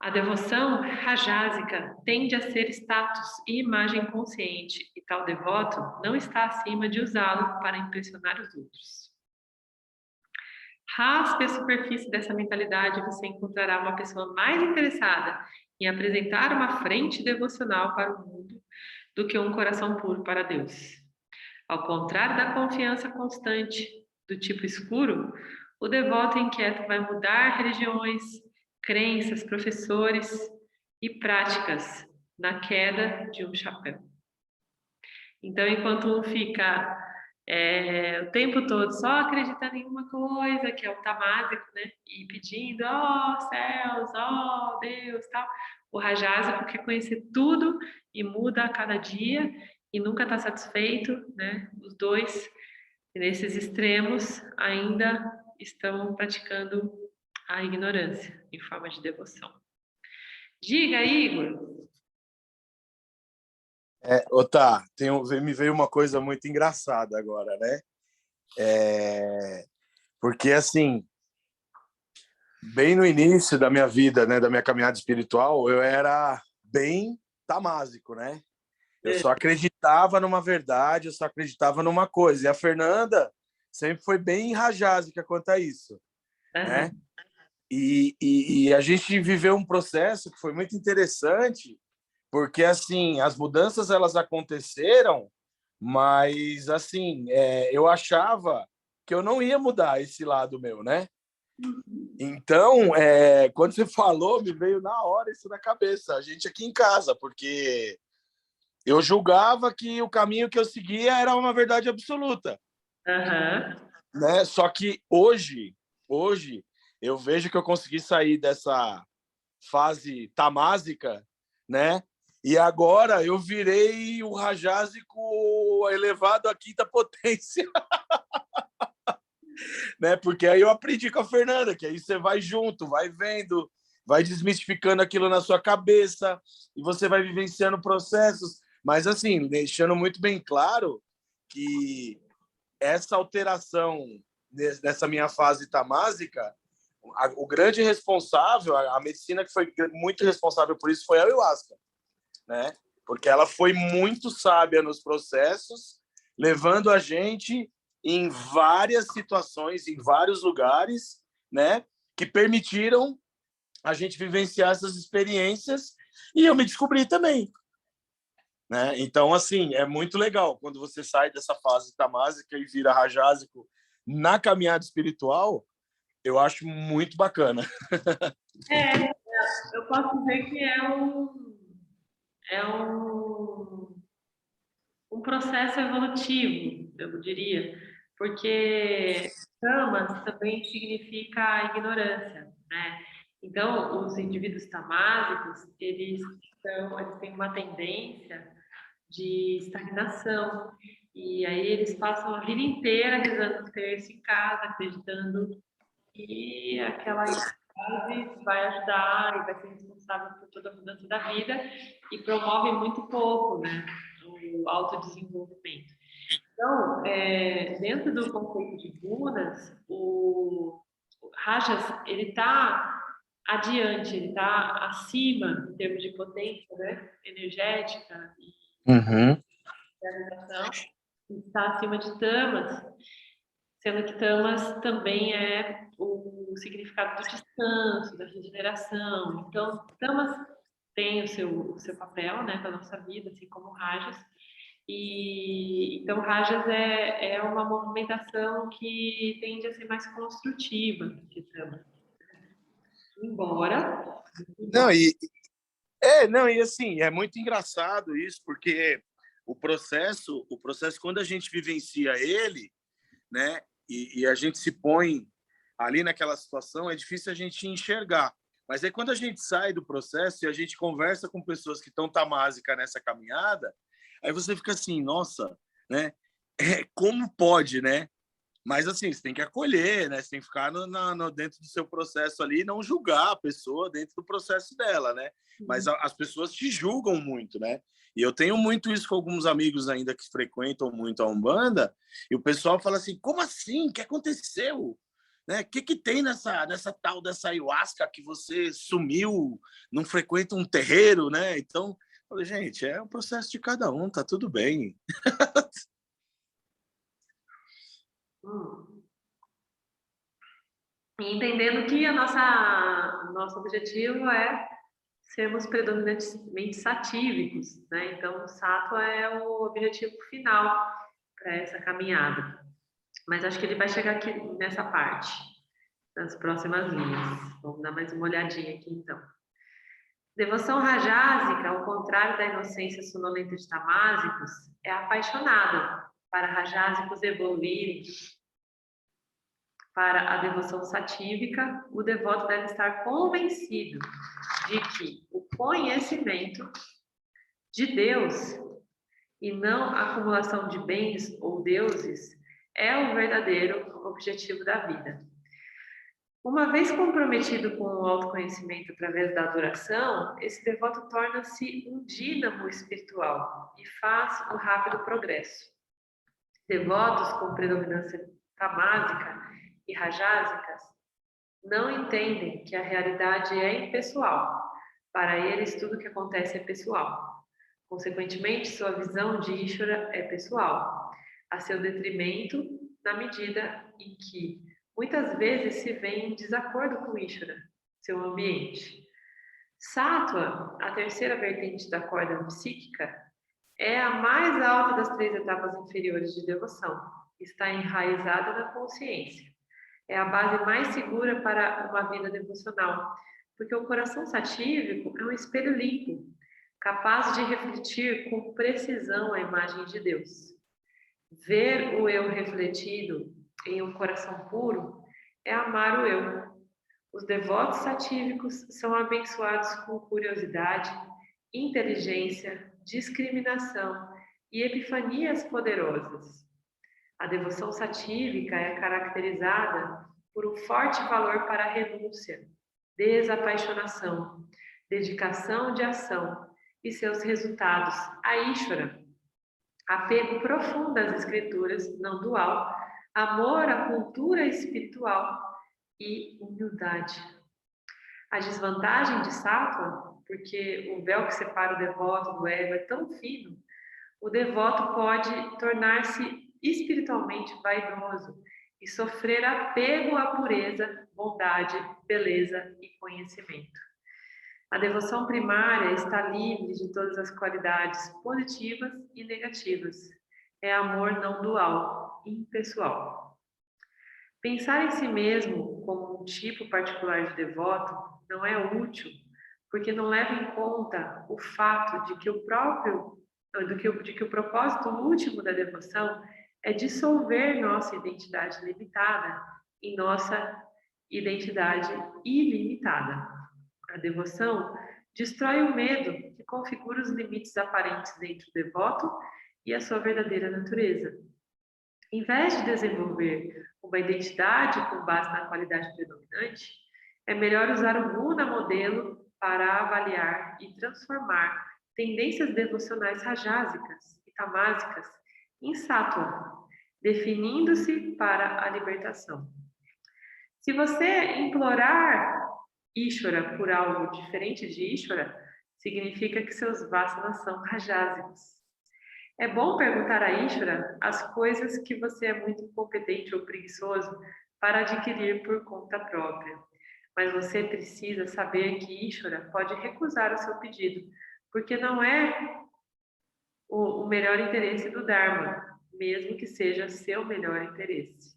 A: A devoção rajásica tende a ser status e imagem consciente, e tal devoto não está acima de usá-lo para impressionar os outros. Raspe a superfície dessa mentalidade e você encontrará uma pessoa mais interessada em apresentar uma frente devocional para o mundo do que um coração puro para Deus. Ao contrário da confiança constante do tipo escuro, o devoto inquieto vai mudar religiões, crenças, professores e práticas na queda de um chapéu. Então, enquanto um fica o tempo todo só acreditando em uma coisa, que é o tamásico, né? E pedindo, ó céus, ó Deus, tal. O rajásico quer conhecer tudo e muda a cada dia e nunca está satisfeito, né? Os dois, nesses extremos, ainda estão praticando a ignorância em forma de devoção. Diga, Igor.
B: Tá, me veio uma coisa muito engraçada agora, né? Porque, assim, bem no início da minha vida, né, da minha caminhada espiritual, eu era bem tamásico, né? Eu só acreditava numa verdade, eu só acreditava numa coisa. E a Fernanda sempre foi bem rajásica quanto a isso, né? E a gente viveu um processo que foi muito interessante, porque, assim, as mudanças, elas aconteceram, mas, assim, eu achava que eu não ia mudar esse lado meu, né? Então, quando você falou, me veio na hora isso na cabeça. A gente aqui em casa, porque eu julgava que o caminho que eu seguia era uma verdade absoluta. Né? Só que hoje, eu vejo que eu consegui sair dessa fase tamásica, né? E agora eu virei o rajásico elevado à quinta potência. Né? Porque aí eu aprendi com a Fernanda, que aí você vai junto, vai vendo, vai desmistificando aquilo na sua cabeça e você vai vivenciando processos. Mas, assim, deixando muito bem claro que essa alteração dessa minha fase tamásica, o grande responsável, a medicina que foi muito responsável por isso foi a ayahuasca, né? Porque ela foi muito sábia nos processos, levando a gente em várias situações, em vários lugares, né? Que permitiram a gente vivenciar essas experiências e eu me descobri também. Né? Então, assim, é muito legal quando você sai dessa fase tamásica e vira rajásico na caminhada espiritual, eu acho muito bacana.
A: Eu posso dizer que é um processo evolutivo, eu diria, porque tamas também significa ignorância, né? Então, os indivíduos tamásicos, eles têm uma tendência de estagnação, e aí eles passam a vida inteira rezando o terço em casa, acreditando que aquela entidade vai ajudar e vai ser responsável por toda a mudança da vida e promove muito pouco, né, o autodesenvolvimento. Então, dentro do conceito de gunas, o Rajas, ele está adiante, ele está acima em termos de potência, né, energética e realização, está acima de Tamas, sendo que Tamas também é o significado do descanso, da regeneração. Então, Tamas tem o seu papel, né, na nossa vida, assim como Rajas. E então Rajas é uma movimentação que tende a ser mais construtiva do que Tamas. Embora.
B: E assim, é muito engraçado isso, porque o processo, quando a gente vivencia ele, né, e a gente se põe ali naquela situação, é difícil a gente enxergar. Mas aí quando a gente sai do processo e a gente conversa com pessoas que estão tamásica nessa caminhada, aí você fica assim, nossa, né? Como pode, né? Mas assim, você tem que acolher, né? Você tem que ficar dentro do seu processo ali e não julgar a pessoa dentro do processo dela, né? Mas as pessoas te julgam muito, né? E eu tenho muito isso com alguns amigos ainda que frequentam muito a Umbanda, e o pessoal fala assim, como assim? O que aconteceu? Né? O que tem nessa tal dessa ayahuasca que você sumiu, não frequenta um terreiro, né? Então, eu falei, gente, é um processo de cada um, tá tudo bem.
A: E entendendo que nosso objetivo é sermos predominantemente satívicos, né? Então, o sattva é o objetivo final para essa caminhada. Mas acho que ele vai chegar aqui nessa parte, nas próximas linhas. Vamos dar mais uma olhadinha aqui, então. Devoção rajásica, ao contrário da inocência sonolenta de tamásicos, é apaixonada. Para rajásicos evoluírem para a devoção satívica, o devoto deve estar convencido de que o conhecimento de Deus e não a acumulação de bens ou deuses é o verdadeiro objetivo da vida. Uma vez comprometido com o autoconhecimento através da adoração, esse devoto torna-se um dínamo espiritual e faz um rápido progresso. Devotos com predominância tamásica e rajásicas não entendem que a realidade é impessoal. Para eles, tudo que acontece é pessoal. Consequentemente, sua visão de Ishvara é pessoal, a seu detrimento, na medida em que muitas vezes se vê em desacordo com Ishvara, seu ambiente. Sattva, a terceira vertente da corda psíquica, é a mais alta das 3 etapas inferiores de devoção. Está enraizada na consciência. É a base mais segura para uma vida devocional, porque o coração satívico é um espelho limpo, capaz de refletir com precisão a imagem de Deus. Ver o eu refletido em um coração puro é amar o eu. Os devotos satívicos são abençoados com curiosidade, inteligência, discriminação e epifanias poderosas. A devoção satívica é caracterizada por um forte valor para a renúncia, desapaixonação, dedicação de ação e seus resultados a Ishvara, apego profundo às escrituras não dual, amor à cultura espiritual e humildade. A desvantagem de Sattva, porque o véu que separa o devoto do ego é tão fino, o devoto pode tornar-se espiritualmente vaidoso e sofrer apego à pureza, bondade, beleza e conhecimento. A devoção primária está livre de todas as qualidades positivas e negativas. É amor não dual, impessoal. Pensar em si mesmo como um tipo particular de devoto não é útil, porque não leva em conta o fato de que o propósito último da devoção é dissolver nossa identidade limitada em nossa identidade ilimitada. A devoção destrói o medo que configura os limites aparentes entre o devoto e a sua verdadeira natureza. Em vez de desenvolver uma identidade com base na qualidade predominante, é melhor usar o Guna modelo para avaliar e transformar tendências devocionais rajásicas e tamásicas em sattva, definindo-se para a libertação. Se você implorar Ishvara por algo diferente de Ishvara, significa que seus vasanas são rajásicos. É bom perguntar a Ishvara as coisas que você é muito incompetente ou preguiçoso para adquirir por conta própria. Mas você precisa saber que Ishvara pode recusar o seu pedido, porque não é o melhor interesse do Dharma, mesmo que seja seu melhor interesse.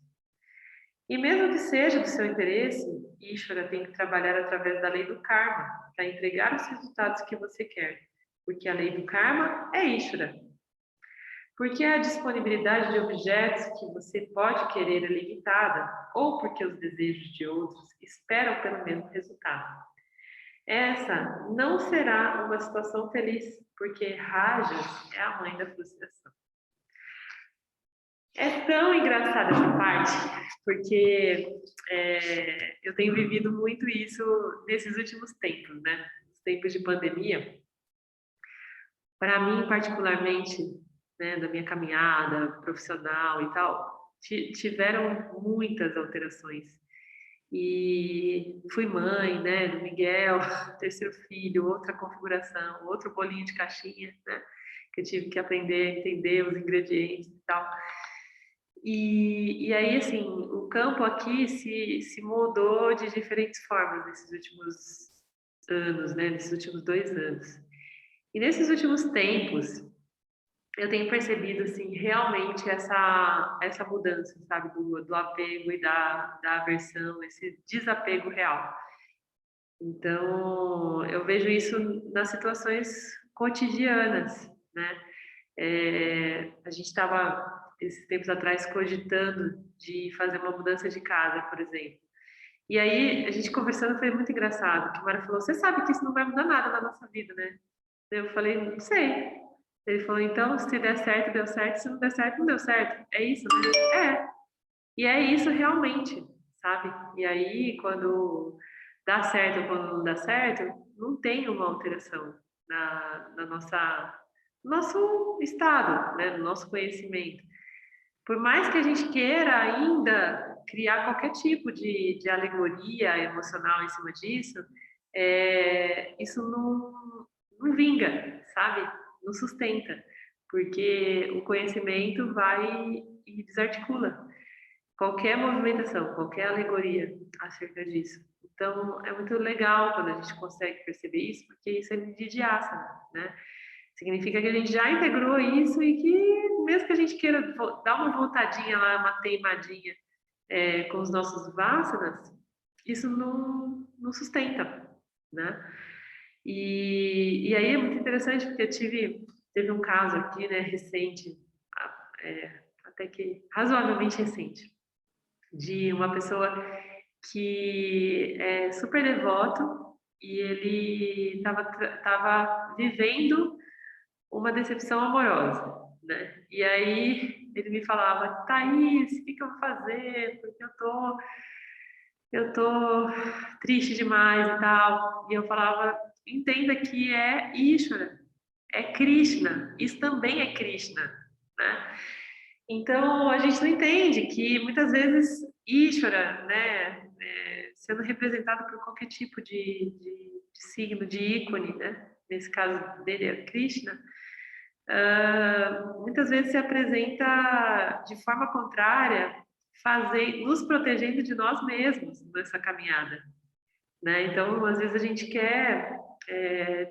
A: E mesmo que seja do seu interesse, Ishvara tem que trabalhar através da lei do karma para entregar os resultados que você quer, porque a lei do karma é Ishvara. Porque a disponibilidade de objetos que você pode querer é limitada, ou porque os desejos de outros esperam pelo mesmo resultado. essa não será uma situação feliz, porque Rajas é a mãe da frustração. É tão engraçada essa parte, porque eu tenho vivido muito isso nesses últimos tempos, né? Nos tempos de pandemia. Para mim, particularmente, né, da minha caminhada profissional e tal, tiveram muitas alterações. E fui mãe, né, do Miguel, terceiro filho, outra configuração, outro bolinho de caixinha, né, que eu tive que aprender a entender os ingredientes e tal. E aí, assim, o campo aqui se moldou de diferentes formas nesses últimos anos, né, nesses últimos 2 anos. E nesses últimos tempos, eu tenho percebido, assim, realmente essa mudança, sabe, do apego e da aversão, esse desapego real. Então, eu vejo isso nas situações cotidianas, né? A gente estava, esses tempos atrás, cogitando de fazer uma mudança de casa, por exemplo. E aí, a gente conversando, foi muito engraçado, que o Mário falou, você sabe que isso não vai mudar nada na nossa vida, né? Eu falei, não sei. Ele falou, então, se der certo, deu certo, se não der certo, não deu certo. É isso, né? É. E é isso realmente, sabe? E aí, quando dá certo ou quando não dá certo, não tem uma alteração na nossa, no nosso estado, né? No nosso conhecimento. Por mais que a gente queira ainda criar qualquer tipo de alegoria emocional em cima disso, isso não vinga, sabe? Não sustenta, porque o conhecimento vai e desarticula qualquer movimentação, qualquer alegoria acerca disso. Então, é muito legal quando a gente consegue perceber isso, porque isso é Nididhyasana, né? Significa que a gente já integrou isso e que, mesmo que a gente queira dar uma voltadinha lá, uma teimadinha com os nossos vasanas, isso não sustenta, né? E aí é muito interessante porque teve um caso aqui, né, recente, até que razoavelmente recente, de uma pessoa que é super devoto e ele estava vivendo uma decepção amorosa, né? E aí ele me falava, Thaís, o que eu vou fazer? Porque eu tô triste demais e tal. E eu falava, entenda que é Ishvara, é Krishna, isso também é Krishna, né? Então a gente não entende que muitas vezes Ishvara, né, sendo representado por qualquer tipo de signo, de ícone, né? Nesse caso dele é Krishna, muitas vezes se apresenta de forma contrária, nos protegendo de nós mesmos nessa caminhada, né? Então, às vezes a gente quer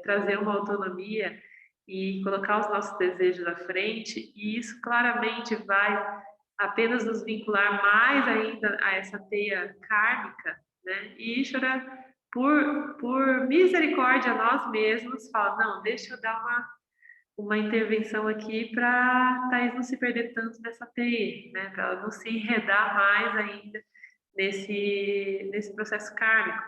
A: trazer uma autonomia e colocar os nossos desejos à frente, e isso claramente vai apenas nos vincular mais ainda a essa teia kármica, né? E Ishvara, por misericórdia a nós mesmos, fala, não, deixa eu dar uma intervenção aqui para Thaís não se perder tanto nessa teia, né? Para ela não se enredar mais ainda nesse processo kármico.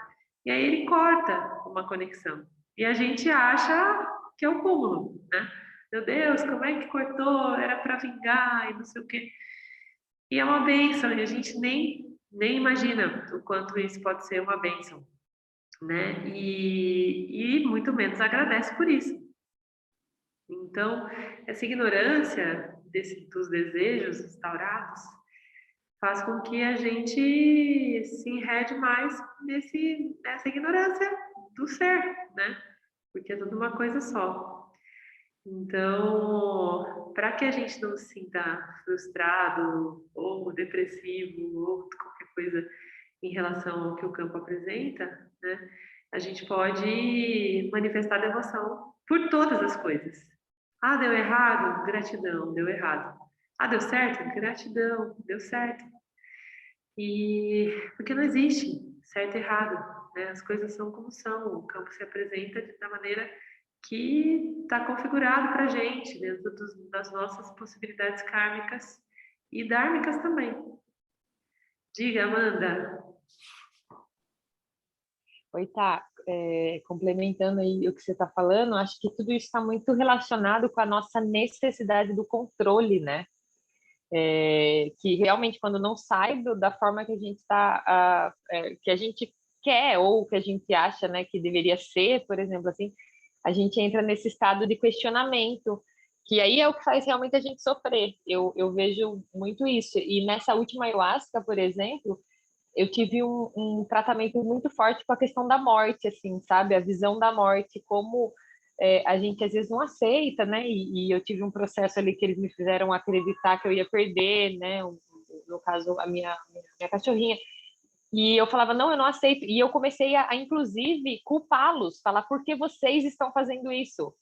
A: E aí ele corta uma conexão. E a gente acha que é o cúmulo, né? Meu Deus, como é que cortou? Era para vingar e não sei o quê. E é uma bênção, e a gente nem imagina o quanto isso pode ser uma bênção, né? E muito menos agradece por isso. Então, essa ignorância dos desejos instaurados faz com que a gente se enrede mais nessa ignorância do ser, né? Porque é tudo uma coisa só. Então, para que a gente não se sinta frustrado ou depressivo ou qualquer coisa em relação ao que o campo apresenta, né? A gente pode manifestar devoção por todas as coisas. Ah, deu errado? Gratidão, deu errado. Ah, deu certo? Gratidão, deu certo. E porque não existe certo e errado, né? As coisas são como são, o campo se apresenta da maneira que está configurado para a gente, dentro das nossas possibilidades kármicas e dármicas também. Diga, Amanda.
D: Oi, tá. Complementando aí o que você está falando, acho que tudo isso está muito relacionado com a nossa necessidade do controle, né? Que realmente quando não sai da forma que a gente está, que a gente quer ou que a gente acha, né, que deveria ser, por exemplo, assim, a gente entra nesse estado de questionamento, que aí é o que faz realmente a gente sofrer. Eu vejo muito isso. E nessa última ayahuasca, por exemplo, eu tive um tratamento muito forte com a questão da morte, assim, sabe? A visão da morte, como a gente às vezes não aceita, né? E eu tive um processo ali que eles me fizeram acreditar que eu ia perder, né? No caso, a minha cachorrinha. E eu falava, não, eu não aceito. E eu comecei inclusive, culpá-los, falar, por que vocês estão fazendo isso?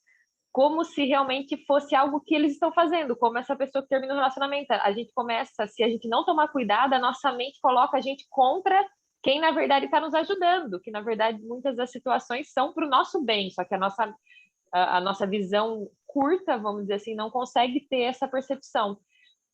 D: Como se realmente fosse algo que eles estão fazendo, como essa pessoa que termina o relacionamento. A gente começa, se a gente não tomar cuidado, a nossa mente coloca a gente contra quem, na verdade, está nos ajudando, que, na verdade, muitas das situações são para o nosso bem, só que a nossa visão curta, vamos dizer assim, não consegue ter essa percepção.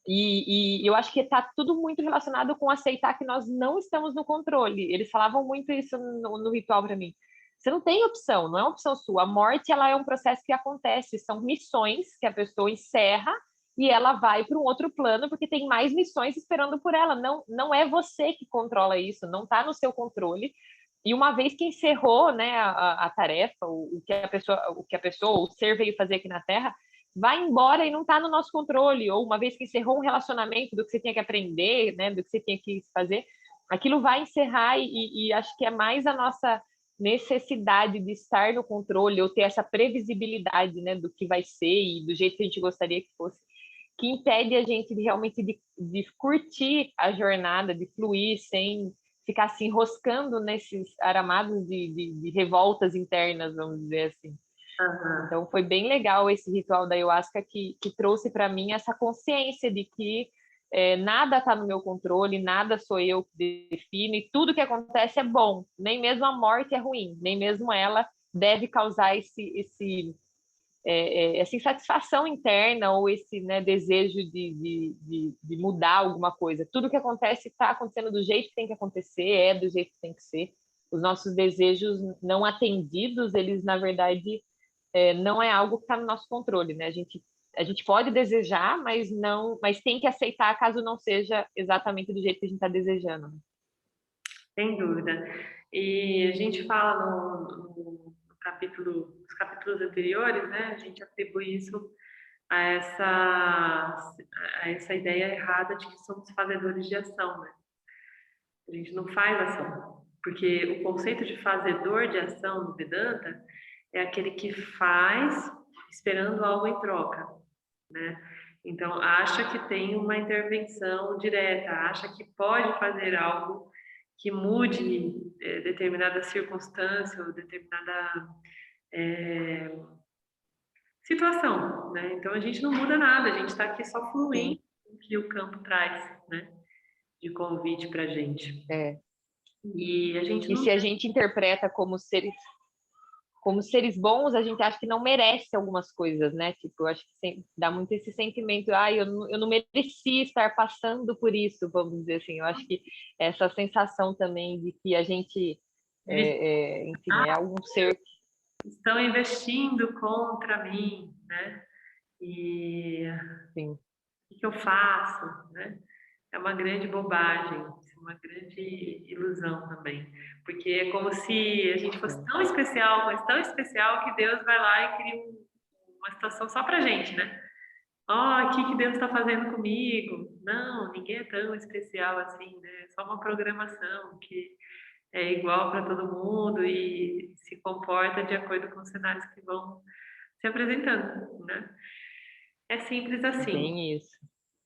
D: E eu acho que está tudo muito relacionado com aceitar que nós não estamos no controle. Eles falavam muito isso no ritual para mim. Você não tem opção, não é uma opção sua. A morte, ela é um processo que acontece, são missões que a pessoa encerra e ela vai para um outro plano porque tem mais missões esperando por ela. Não é você que controla isso, não está no seu controle. E uma vez que encerrou, né, a tarefa, o que a pessoa, o ser veio fazer aqui na Terra, vai embora e não está no nosso controle. Ou uma vez que encerrou um relacionamento do que você tinha que aprender, né, do que você tinha que fazer, aquilo vai encerrar e acho que é mais a nossa necessidade de estar no controle ou ter essa previsibilidade, né, do que vai ser e do jeito que a gente gostaria que fosse, que impede a gente de realmente de curtir a jornada, de fluir sem ficar se enroscando nesses aramados de revoltas internas, vamos dizer assim.
A: Uhum.
D: Então foi bem legal esse ritual da ayahuasca que trouxe para mim essa consciência de que nada está no meu controle, nada sou eu que defino, e tudo que acontece é bom, nem mesmo a morte é ruim, nem mesmo ela deve causar essa insatisfação interna ou esse, né, desejo de mudar alguma coisa. Tudo que acontece está acontecendo do jeito que tem que acontecer, do jeito que tem que ser. Os nossos desejos não atendidos, eles, na verdade, não é algo que está no nosso controle, né? A gente pode desejar, mas tem que aceitar caso não seja exatamente do jeito que a gente está desejando.
A: Sem dúvida. E a gente fala no capítulo, nos capítulos anteriores, né? A gente atribui isso a essa ideia errada de que somos fazedores de ação, né? A gente não faz ação, porque o conceito de fazedor de ação no Vedanta é aquele que faz esperando algo em troca, né? Então, acha que tem uma intervenção direta, acha que pode fazer algo que mude determinada circunstância ou determinada situação, né? Então, a gente não muda nada, a gente está aqui só fluindo o que o campo traz, né? De convite para a gente. E a gente não...
D: se a gente interpreta como seres bons, a gente acha que não merece algumas coisas, né? Tipo, eu acho que dá muito esse sentimento, eu não mereci estar passando por isso, vamos dizer assim. Eu acho que essa sensação também de que a gente, enfim, é algum ser...
A: Estão investindo contra mim, né? E
D: Sim.
A: o que eu faço, né? É uma grande bobagem, uma grande ilusão também, porque é como se a gente fosse tão especial, mas tão especial que Deus vai lá e cria uma situação só pra gente, né? O que Deus está fazendo comigo? Não, ninguém é tão especial assim, né? É só uma programação que é igual para todo mundo e se comporta de acordo com os cenários que vão se apresentando, né? É simples assim.
D: Bem isso.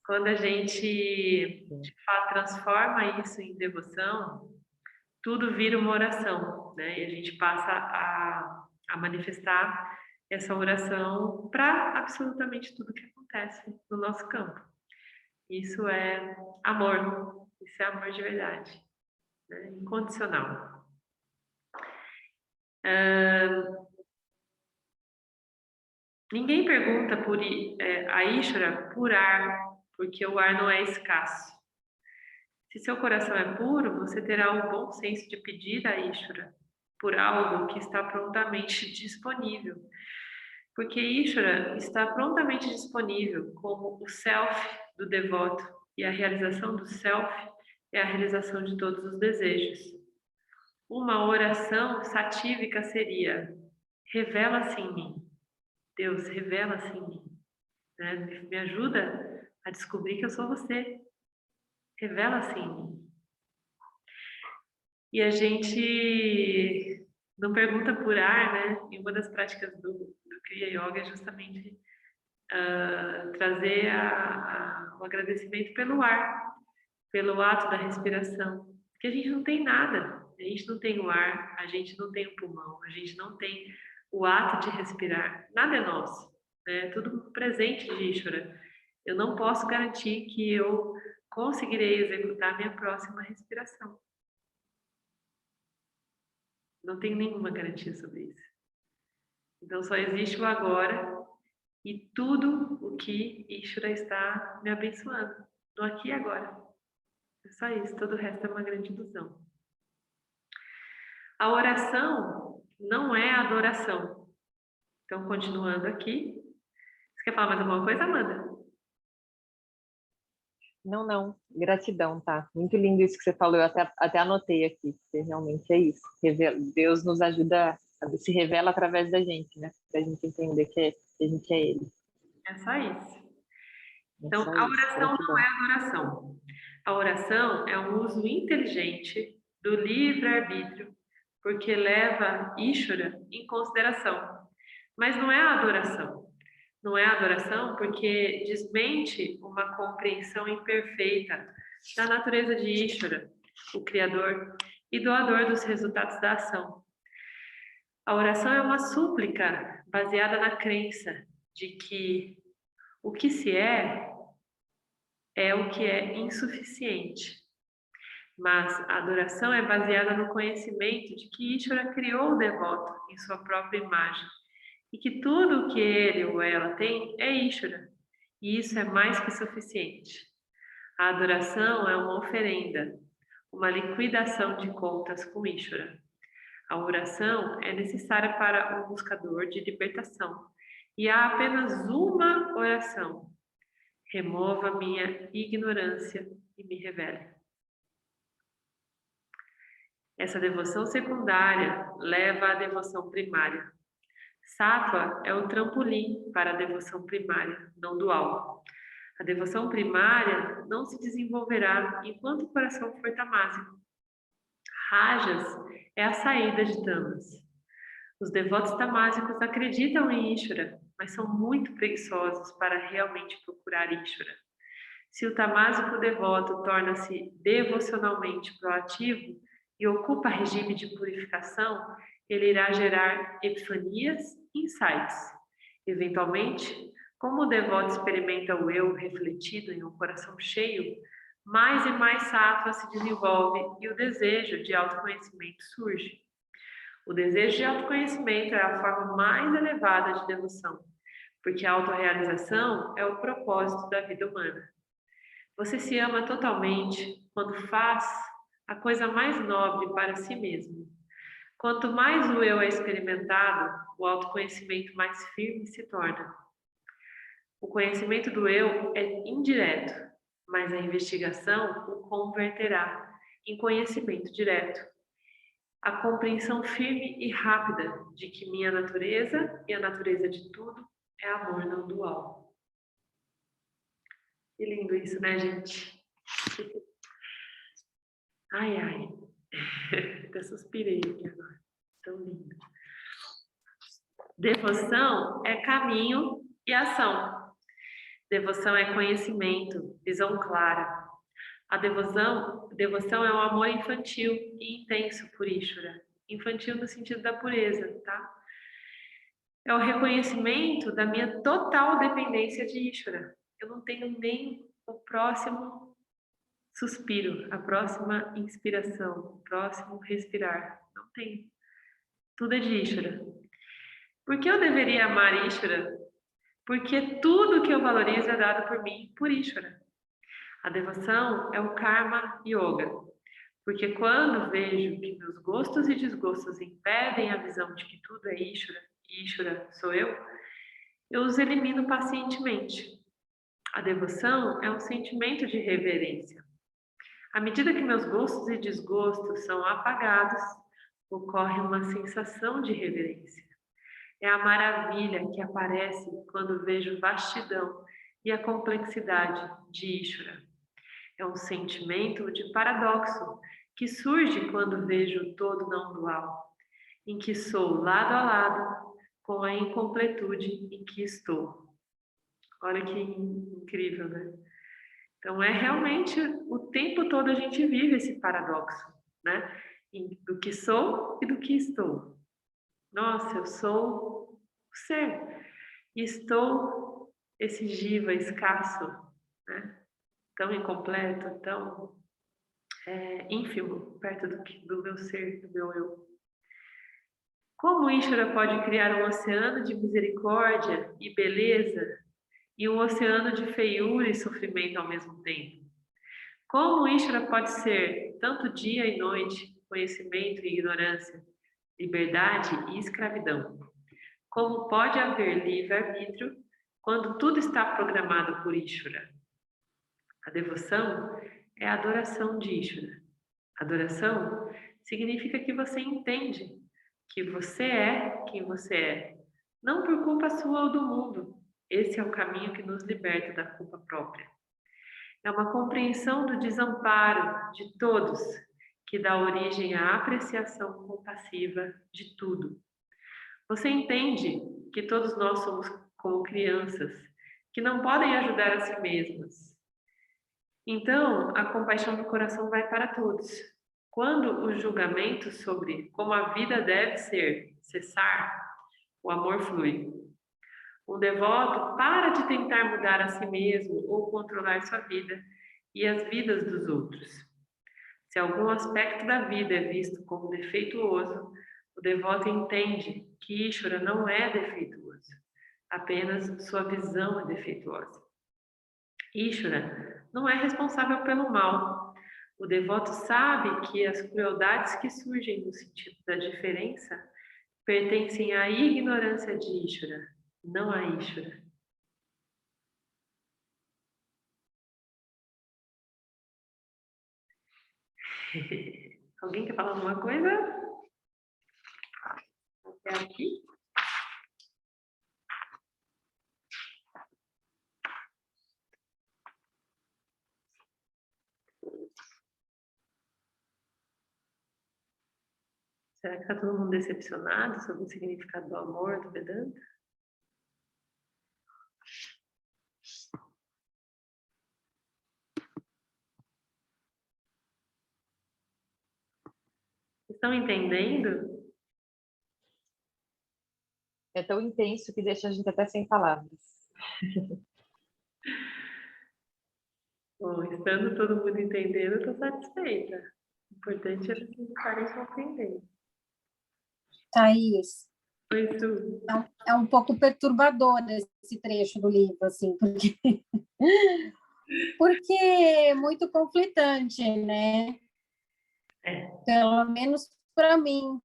A: Quando a gente, de fato, transforma isso em devoção, tudo vira uma oração, né? E a gente passa a manifestar essa oração para absolutamente tudo que acontece no nosso campo. Isso é amor, isso é amor de verdade, né? Incondicional. Ninguém pergunta a Ishvara por ar, porque o ar não é escasso. Se seu coração é puro, você terá o bom senso de pedir a Ishvara por algo que está prontamente disponível. Porque Ishvara está prontamente disponível como o self do devoto, e a realização do self é a realização de todos os desejos. Uma oração satívica seria: revela-se em mim. Deus, revela-se em mim. Né? Me ajuda a descobrir que eu sou você. Revela-se em mim. E a gente não pergunta por ar, né? E uma das práticas do Kriya Yoga é justamente trazer o agradecimento pelo ar, pelo ato da respiração. Porque a gente não tem nada. A gente não tem o ar, a gente não tem o pulmão, a gente não tem o ato de respirar. Nada é nosso. Né? Tudo presente de Ishvara. Eu não posso garantir que eu conseguirei executar minha próxima respiração. Não tenho nenhuma garantia sobre isso. Então só existe o agora e tudo o que Ishvara está me abençoando, no aqui e agora. É só isso, todo o resto é uma grande ilusão. A oração não é adoração. Então, continuando aqui. Você quer falar mais alguma coisa, Amanda?
D: Não. Gratidão, tá? Muito lindo isso que você falou. Eu até anotei aqui, porque realmente é isso. Deus nos ajuda, se revela através da gente, né? Pra gente entender que a gente é Ele.
A: É só isso. Então, a oração não é adoração. A oração é um uso inteligente do livre-arbítrio, porque leva Ishvara em consideração. Mas não é a adoração. Não é a adoração porque desmente uma compreensão imperfeita da natureza de Ishvara, o Criador e doador dos resultados da ação. A oração é uma súplica baseada na crença de que o que se é o que é insuficiente. Mas a adoração é baseada no conhecimento de que Ishvara criou o devoto em sua própria imagem e que tudo o que ele ou ela tem é Ishvara, e isso é mais que suficiente. A adoração é uma oferenda, uma liquidação de contas com Ishvara. A oração é necessária para um buscador de libertação, e há apenas uma oração: remova minha ignorância e me revele. Essa devoção secundária leva à devoção primária. Sattva é o trampolim para a devoção primária, não dual. A devoção primária não se desenvolverá enquanto o coração for tamásico. Rajas é a saída de tamas. Os devotos tamásicos acreditam em Ishvara, mas são muito preguiçosos para realmente procurar Ishvara. Se o tamásico devoto torna-se devocionalmente proativo e ocupa regime de purificação, ele irá gerar epifanias e insights. Eventualmente, como o devoto experimenta o eu refletido em um coração cheio, mais e mais sattva se desenvolve e o desejo de autoconhecimento surge. O desejo de autoconhecimento é a forma mais elevada de devoção, porque a autorrealização é o propósito da vida humana. Você se ama totalmente quando faz a coisa mais nobre para si mesmo. Quanto mais o eu é experimentado, o autoconhecimento mais firme se torna. O conhecimento do eu é indireto, mas a investigação o converterá em conhecimento direto. A compreensão firme e rápida de que minha natureza e a natureza de tudo é amor não dual. Que lindo isso, né, gente? Ai, ai. Até suspirei aqui agora. Tão lindo. Devoção é caminho e ação. Devoção é conhecimento, visão clara. A devoção é um amor infantil e intenso por Ishvara. Infantil no sentido da pureza, tá? É o reconhecimento da minha total dependência de Ishvara. Eu não tenho nem o próximo suspiro, a próxima inspiração, o próximo respirar. Não tenho. Tudo é de Ishvara. Por que eu deveria amar Ishvara? Porque tudo que eu valorizo é dado por mim, por Ishvara. A devoção é o Karma Yoga. Porque quando vejo que meus gostos e desgostos impedem a visão de que tudo é Ishvara, e Ishvara sou eu os elimino pacientemente. A devoção é um sentimento de reverência. À medida que meus gostos e desgostos são apagados, ocorre uma sensação de reverência. É a maravilha que aparece quando vejo vastidão e a complexidade de Ishvara. É um sentimento de paradoxo que surge quando vejo o todo não dual, em que sou lado a lado com a incompletude em que estou. Olha que incrível, né? Então, é realmente o tempo todo a gente vive esse paradoxo, né? Do que sou e do que estou. Nossa, eu sou o ser e estou esse jiva escasso, né? Tão incompleto, tão ínfimo, perto do meu ser, do meu eu. Como Ishvara pode criar um oceano de misericórdia e beleza e um oceano de feiura e sofrimento ao mesmo tempo? Como Ishvara pode ser tanto dia e noite, conhecimento e ignorância, liberdade e escravidão? Como pode haver livre-arbítrio quando tudo está programado por Ishvara? A devoção é a adoração de Ishvara. Adoração significa que você entende que você é quem você é, não por culpa sua ou do mundo. Esse é o caminho que nos liberta da culpa própria. É uma compreensão do desamparo de todos que dá origem à apreciação compassiva de tudo. Você entende que todos nós somos como crianças que não podem ajudar a si mesmas. Então, a compaixão do coração vai para todos. Quando o julgamento sobre como a vida deve ser cessar, o amor flui. Um devoto para de tentar mudar a si mesmo ou controlar sua vida e as vidas dos outros. Se algum aspecto da vida é visto como defeituoso, o devoto entende que Ishvara não é defeituoso, apenas sua visão é defeituosa. Ishvara não é responsável pelo mal. O devoto sabe que as crueldades que surgem no sentido da diferença pertencem à ignorância de Ishvara, não a Ishvara. Alguém quer falar alguma coisa? Até aqui? Será que está todo mundo decepcionado sobre o significado do amor, do Vedanta? Estão entendendo?
D: É tão intenso que deixa a gente até sem palavras.
A: Bom, estando todo mundo entendendo, eu estou satisfeita. O importante é vocês estarem compreendendo.
E: Thaís,
A: Foi tudo.
E: é um pouco perturbador esse trecho do livro, assim, porque é muito conflitante, né? Pelo menos para mim,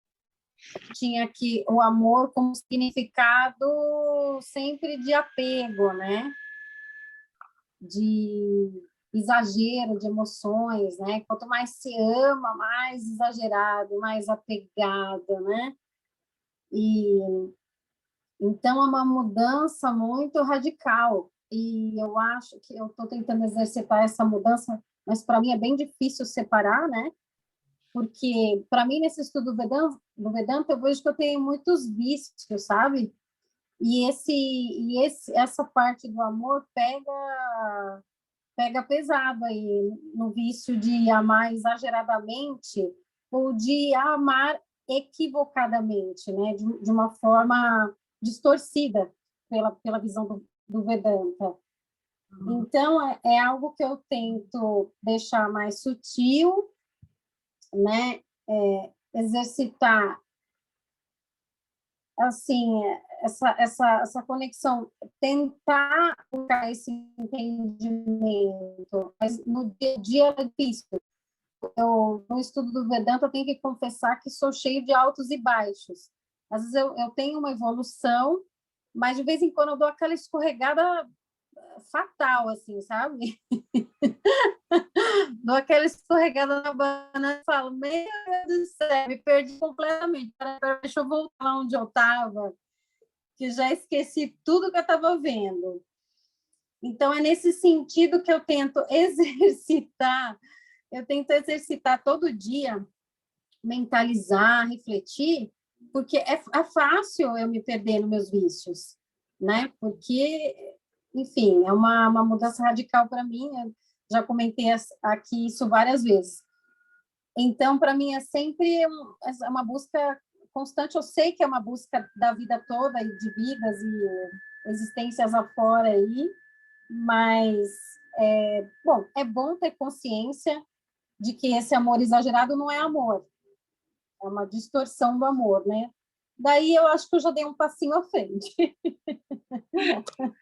E: tinha aqui o amor como significado sempre de apego, né? De exagero de emoções, né? Quanto mais se ama, mais exagerado, mais apegado, né? E então é uma mudança muito radical. E eu acho que eu estou tentando exercitar essa mudança, mas para mim é bem difícil separar, né? Porque para mim nesse estudo do Vedanta eu vejo que eu tenho muitos vícios, sabe? Essa parte do amor pega pesado aí no vício de amar exageradamente ou de amar equivocadamente, né? De uma forma distorcida pela visão do Vedanta. Então, é algo que eu tento deixar mais sutil, né? Exercitar assim essa conexão, tentar buscar esse entendimento, mas no dia a dia é difícil, no estudo do Vedanta, eu tenho que confessar que sou cheio de altos e baixos. Às vezes eu tenho uma evolução, mas de vez em quando eu dou aquela escorregada fatal, assim, sabe? Dou aquela escorregada na banana e falo, meu Deus do céu, me perdi completamente. Deixa eu voltar lá onde eu estava, que já esqueci tudo que eu estava vendo. Então, é nesse sentido que eu tento exercitar todo dia, mentalizar, refletir, porque é fácil eu me perder nos meus vícios, né? Porque, enfim, é uma mudança radical para mim, eu já comentei aqui isso várias vezes. Então, para mim, é sempre uma busca constante, eu sei que é uma busca da vida toda, e de vidas e existências afora aí, mas, é bom ter consciência de que esse amor exagerado não é amor, é uma distorção do amor, né? Daí eu acho que eu já dei um passinho à frente.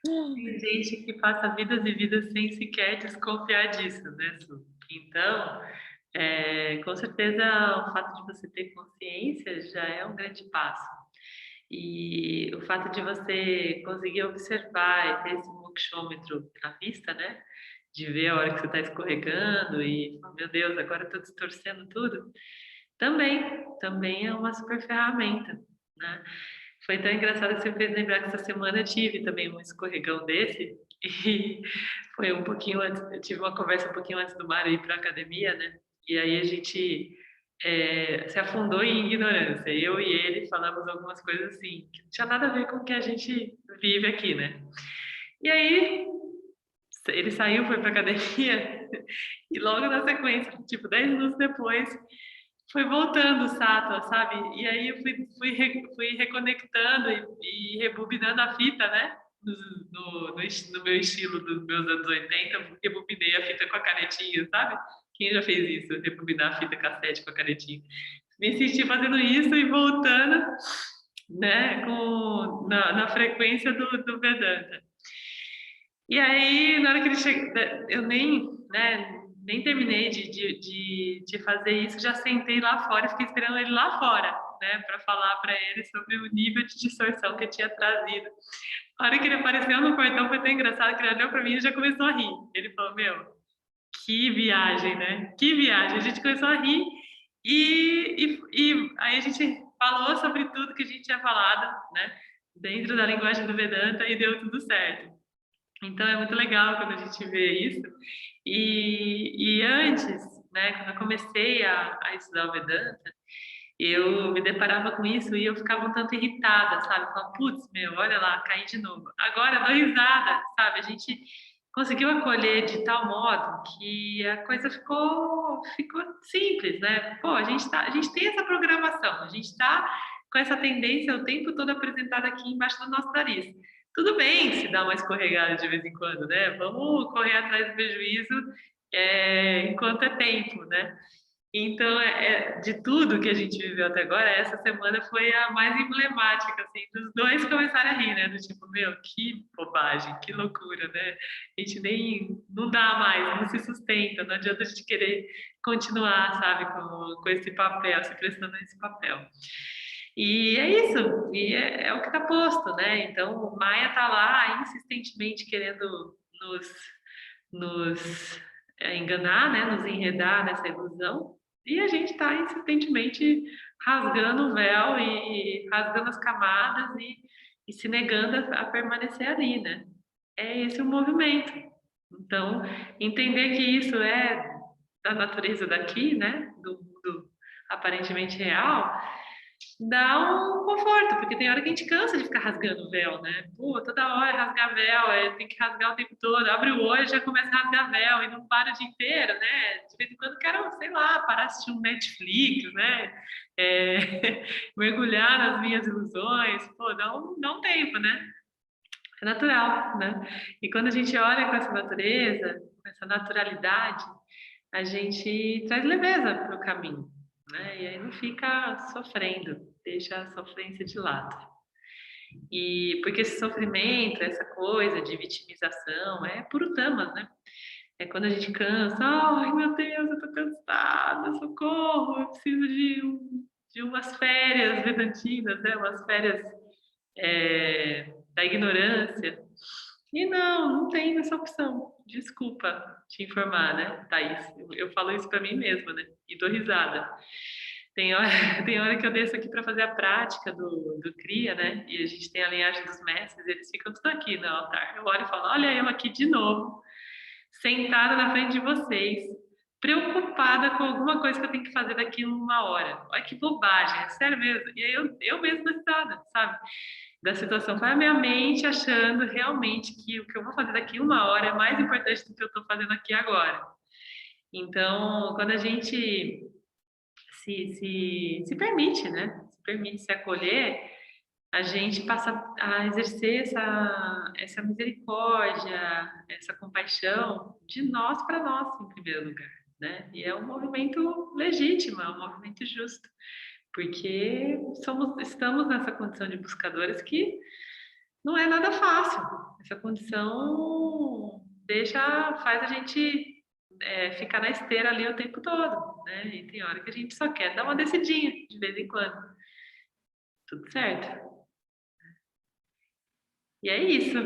A: Tem gente que passa vidas e vidas sem sequer desconfiar disso, né, Su? Então, com certeza, o fato de você ter consciência já é um grande passo. E o fato de você conseguir observar e ter esse mokshômetro à vista, né? De ver a hora que você está escorregando e, meu Deus, agora eu estou distorcendo tudo, também é uma super ferramenta, né? Foi tão engraçado que você fez lembrar que essa semana eu tive também um escorregão desse e foi um pouquinho antes, eu tive uma conversa um pouquinho antes do Mário ir para a academia, né? E aí a gente se afundou em ignorância. Eu e ele falamos algumas coisas assim, que não tinha nada a ver com o que a gente vive aqui, né? E aí ele saiu, foi para academia e logo na sequência, tipo 10 minutos depois, foi voltando o Sattva, sabe? E aí eu fui reconectando e rebobinando a fita, né? No meu estilo dos meus anos 80, eu rebobinei a fita com a canetinha, sabe? Quem já fez isso? Rebobinar a fita cassete com a canetinha. Me senti fazendo isso e voltando, né? Na frequência do Vedanta. E aí, na hora que ele chegou, eu nem terminei de fazer isso, já sentei lá fora e fiquei esperando ele lá fora, né, para falar para ele sobre o nível de distorção que eu tinha trazido. A hora que ele apareceu no portão foi tão engraçado que ele olhou para mim e já começou a rir. Ele falou: Meu, que viagem, né? Que viagem. A gente começou a rir e aí a gente falou sobre tudo que a gente tinha falado, né, dentro da linguagem do Vedanta e deu tudo certo. Então é muito legal quando a gente vê isso. E antes, né, quando eu comecei a estudar o Vedanta, eu me deparava com isso e eu ficava um tanto irritada, sabe? Falava, putz, meu, olha lá, caí de novo. Agora eu dou risada, sabe? A gente conseguiu acolher de tal modo que a coisa ficou simples, né? Pô, a gente tem essa programação, a gente está com essa tendência o tempo todo apresentada aqui embaixo do nosso nariz. Tudo bem se dá uma escorregada de vez em quando, né? Vamos correr atrás do prejuízo enquanto é tempo, né? Então, de tudo que a gente viveu até agora, essa semana foi a mais emblemática, assim, dos dois começarem a rir, né? Do tipo, meu, que bobagem, que loucura, né? A gente não dá mais, não se sustenta, não adianta a gente querer continuar, sabe, com esse papel, se prestando esse papel. E é isso, e é o que está posto, né? Então, o Maia está lá insistentemente querendo nos enganar, né? Nos enredar nessa ilusão, e a gente está insistentemente rasgando o véu e rasgando as camadas e se negando a permanecer ali, né? É esse o movimento. Então, entender que isso é da natureza daqui, né? Do mundo aparentemente real, dá um conforto, porque tem hora que a gente cansa de ficar rasgando o véu, né? Pô, toda hora rasgar véu, tem que rasgar o tempo todo, abre o olho já começa a rasgar véu e não para o dia inteiro, né? De vez em quando quero, sei lá, parar assistir um Netflix, né? Mergulhar nas minhas ilusões, pô, dá um tempo, né? É natural, né? E quando a gente olha com essa natureza, com essa naturalidade, a gente traz leveza para o caminho, né? E aí não fica sofrendo, deixa a sofrência de lado. E porque esse sofrimento, essa coisa de vitimização, é puro tamas, né? É quando a gente cansa, ai meu Deus, eu tô cansada, socorro, eu preciso de umas férias vedantinas, né? Umas férias da ignorância. E não tem essa opção. Desculpa te informar, né, Thaís? Eu falo isso para mim mesma, né? E dou risada. Tem hora, tem hora que eu desço aqui para fazer a prática do CRIA, né? E a gente tem a linhagem dos mestres, eles ficam tudo aqui no altar. Eu olho e falo, olha eu aqui de novo, sentada na frente de vocês, preocupada com alguma coisa que eu tenho que fazer daqui a 1 hora. Olha que bobagem, é sério mesmo. E aí eu mesmo dou risada, sabe? Da situação. Foi a minha mente achando realmente que o que eu vou fazer daqui a 1 hora é mais importante do que eu estou fazendo aqui agora. Então, quando a gente se permite, né? Se permite se acolher, a gente passa a exercer essa misericórdia, essa compaixão de nós para nós, em primeiro lugar, né? E é um movimento legítimo, é um movimento justo, porque estamos nessa condição de buscadores que não é nada fácil. Essa condição faz a gente ficar na esteira ali o tempo todo, né? E tem hora que a gente só quer dar uma descidinha de vez em quando. Tudo certo. E é isso.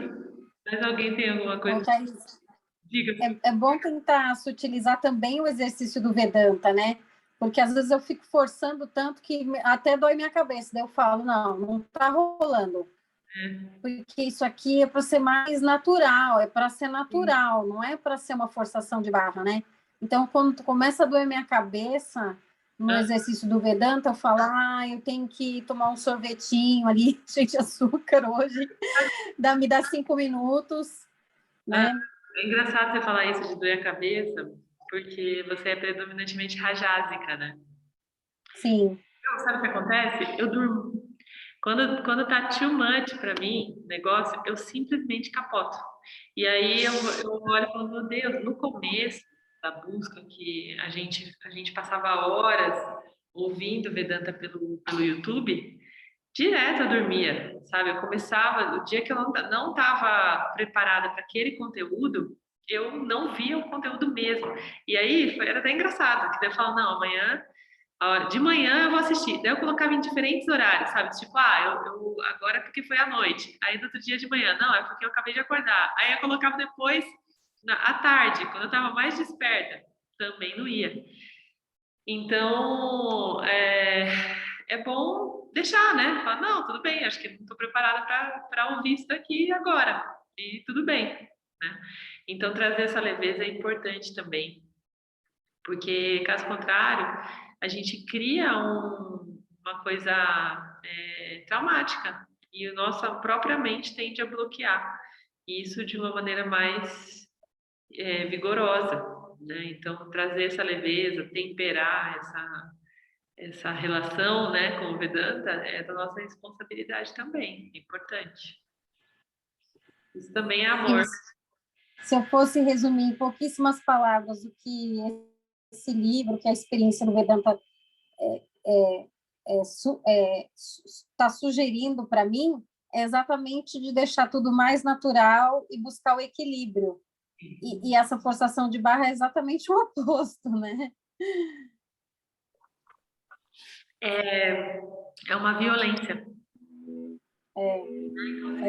A: Mas alguém tem alguma coisa?
E: Thaís,
A: Diga.
E: é bom tentar sutilizar também o exercício do Vedanta, né? Porque às vezes eu fico forçando tanto que até dói minha cabeça. Daí eu falo, não está rolando. Porque isso aqui é para ser mais natural, é para ser natural, não é para ser uma forçação de barra, né? Então, quando começa a doer minha cabeça no exercício do Vedanta, eu falo, eu tenho que tomar um sorvetinho ali, cheio de açúcar hoje, me dá 5 minutos, né?
A: É engraçado você falar isso de doer a cabeça, porque você é predominantemente rajásica, né?
E: Sim.
A: Então, sabe o que acontece? Eu durmo. Quando tá too much pra mim, negócio, eu simplesmente capoto. E aí eu olho e falo, meu Deus, no começo da busca, que a gente passava horas ouvindo Vedanta pelo YouTube, direto eu dormia, sabe? Eu começava, o dia que eu não estava preparada para aquele conteúdo, eu não via o conteúdo mesmo. E aí era até engraçado, que daí eu falo, não, amanhã de manhã eu vou assistir. Daí eu colocava em diferentes horários, sabe? Tipo, eu agora é porque foi à noite. Aí no outro dia de manhã, não, é porque eu acabei de acordar. Aí eu colocava depois, à tarde, quando eu estava mais desperta. Também não ia. Então, é bom deixar, né? Falar, não, tudo bem, acho que não estou preparada para ouvir isso daqui agora. E tudo bem, né? Então, trazer essa leveza é importante também. Porque, caso contrário, a gente cria uma coisa traumática e a nossa própria mente tende a bloquear isso de uma maneira mais vigorosa, né? Então, trazer essa leveza, temperar essa relação, né, com o Vedanta é da nossa responsabilidade também, é importante. Isso também é amor.
E: Se eu fosse resumir em pouquíssimas palavras o que esse livro, que a experiência do Vedanta está sugerindo para mim, é exatamente de deixar tudo mais natural e buscar o equilíbrio. E essa forçação de barra é exatamente o oposto, né?
A: É uma violência.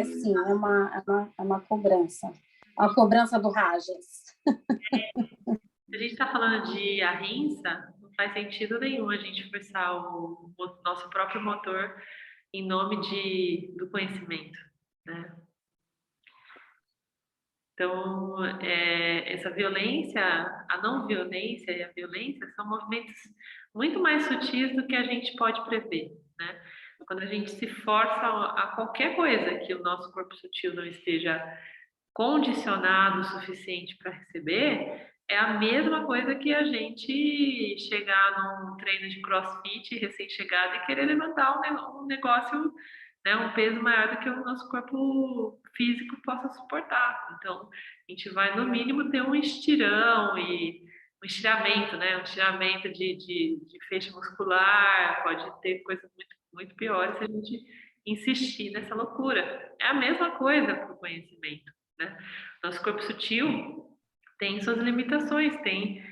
E: Sim, é uma cobrança. A cobrança do Rajas.
A: Se a gente está falando de ahimsa, não faz sentido nenhum a gente forçar o nosso próprio motor em nome do conhecimento, né? Então, essa violência, a não violência e a violência são movimentos muito mais sutis do que a gente pode prever, né? Quando a gente se força a qualquer coisa que o nosso corpo sutil não esteja condicionado o suficiente para receber, é a mesma coisa que a gente chegar num treino de crossfit recém-chegado e querer levantar um negócio, né, um peso maior do que o nosso corpo físico possa suportar. Então, a gente vai, no mínimo, ter um estirão e um estiramento, né? Um estiramento de feixe muscular, pode ter coisas muito, muito piores se a gente insistir nessa loucura. É a mesma coisa para o conhecimento, né? Nosso corpo sutil tem suas limitações, tem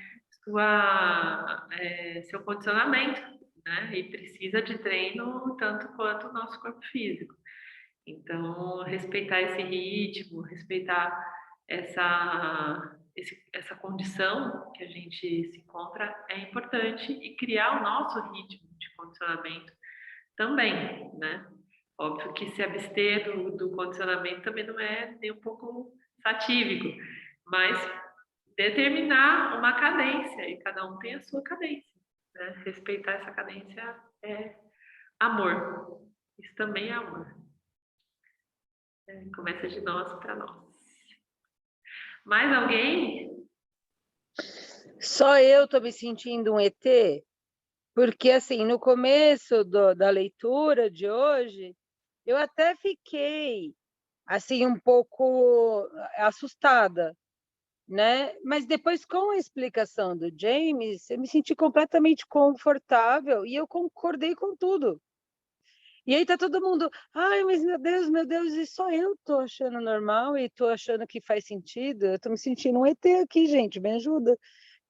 A: seu condicionamento, né? E precisa de treino tanto quanto o nosso corpo físico. Então, respeitar esse ritmo, respeitar essa condição que a gente se encontra é importante e criar o nosso ritmo de condicionamento também, né? Óbvio que se abster do condicionamento também não é nem um pouco satívico, mas determinar uma cadência, e cada um tem a sua cadência, né? Respeitar essa cadência é amor. Isso também é amor. Começa de nós para nós. Mais alguém?
F: Só eu estou me sentindo um ET, porque assim, no começo da leitura de hoje, eu até fiquei assim um pouco assustada, né? Mas depois, com a explicação do James, eu me senti completamente confortável e eu concordei com tudo. E aí tá todo mundo, ai, mas meu Deus, e só eu tô achando normal e tô achando que faz sentido? Eu tô me sentindo um ET aqui, gente, me ajuda.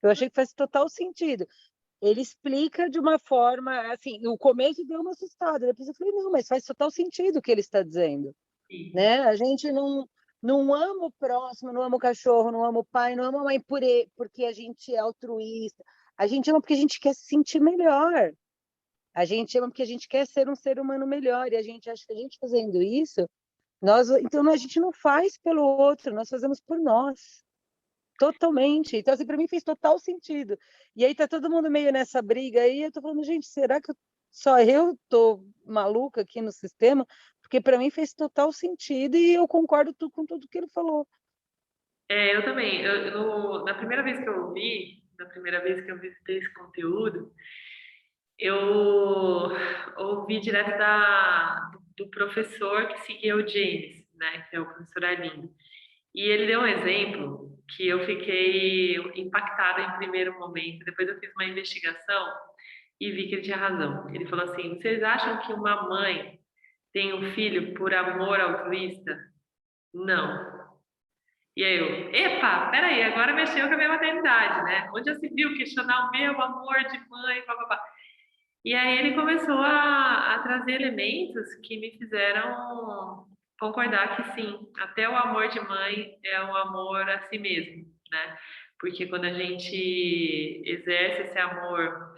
F: Eu achei que faz total sentido. Ele explica de uma forma, assim, no começo deu uma assustada, depois eu falei, não, mas faz total sentido o que ele está dizendo, né? A gente não ama o próximo, não ama o cachorro, não ama o pai, não ama a mãe porque a gente é altruísta. A gente ama porque a gente quer se sentir melhor. A gente ama porque a gente quer ser um ser humano melhor. E a gente acha que a gente fazendo isso, então a gente não faz pelo outro, nós fazemos por nós. Totalmente. Então, assim, para mim fez total sentido. E aí tá todo mundo meio nessa briga aí, eu tô falando, gente, será que só eu tô maluca aqui no sistema? Porque para mim fez total sentido e eu concordo com tudo que ele falou.
A: Eu também. Na primeira vez que eu ouvi, na primeira vez que eu visitei esse conteúdo, eu ouvi direto do professor que seguia o James, né, que é o professor Arlindo. E ele deu um exemplo que eu fiquei impactada em primeiro momento. Depois eu fiz uma investigação e vi que ele tinha razão. Ele falou assim: vocês acham que uma mãe tem um filho por amor altruísta? Não. E aí eu, epa, peraí, agora mexeu com a minha maternidade, né? Onde já se viu questionar o meu amor de mãe, papapá. E aí ele começou a trazer elementos que me fizeram concordar que sim, até o amor de mãe é um amor a si mesmo, né? Porque quando a gente exerce esse amor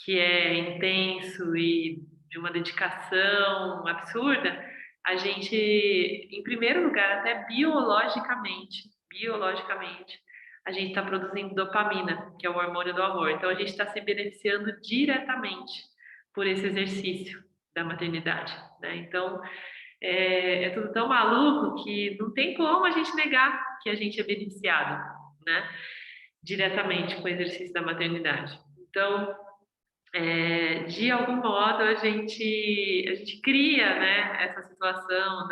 A: que é intenso e de uma dedicação absurda, a gente, em primeiro lugar, até biologicamente, a gente está produzindo dopamina, que é o hormônio do amor. Então, a gente está se beneficiando diretamente por esse exercício da maternidade, né? Então, é tudo tão maluco que não tem como a gente negar que a gente é beneficiado, né? Diretamente com o exercício da maternidade. Então, de algum modo a gente cria, né, essa situação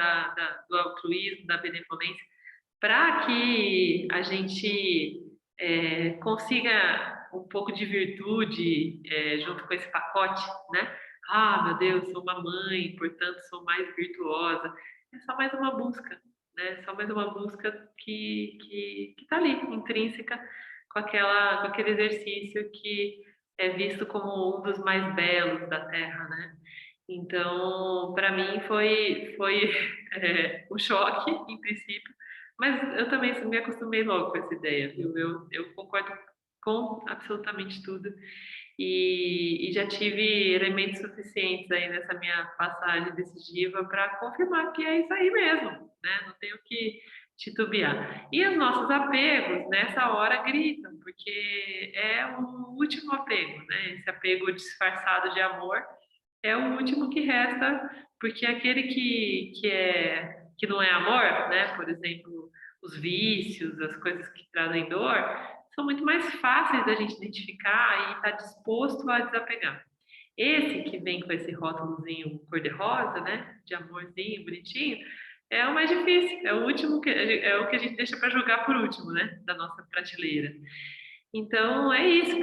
A: do altruísmo, da benevolência, para que a gente consiga um pouco de virtude junto com esse pacote, né? Ah, meu Deus, sou uma mãe, portanto sou mais virtuosa. É só mais uma busca, né? Só mais uma busca que está ali, intrínseca, com aquele exercício que é visto como um dos mais belos da Terra, né? Então, para mim foi um choque, em princípio, mas eu também me acostumei logo com essa ideia, viu? Eu concordo com absolutamente tudo e já tive elementos suficientes aí nessa minha passagem decisiva para confirmar que é isso aí mesmo, né? Não tenho que titubear. E os nossos apegos, nessa hora, gritam, porque é o último apego, né? Esse apego disfarçado de amor é o último que resta, porque aquele que não é amor, né? Por exemplo, os vícios, as coisas que trazem dor, são muito mais fáceis da gente identificar e estar disposto a desapegar. Esse que vem com esse rótulozinho cor-de-rosa, né? De amorzinho, bonitinho, é o mais difícil, é o último é o que a gente deixa para jogar por último, né? Da nossa prateleira. Então é isso,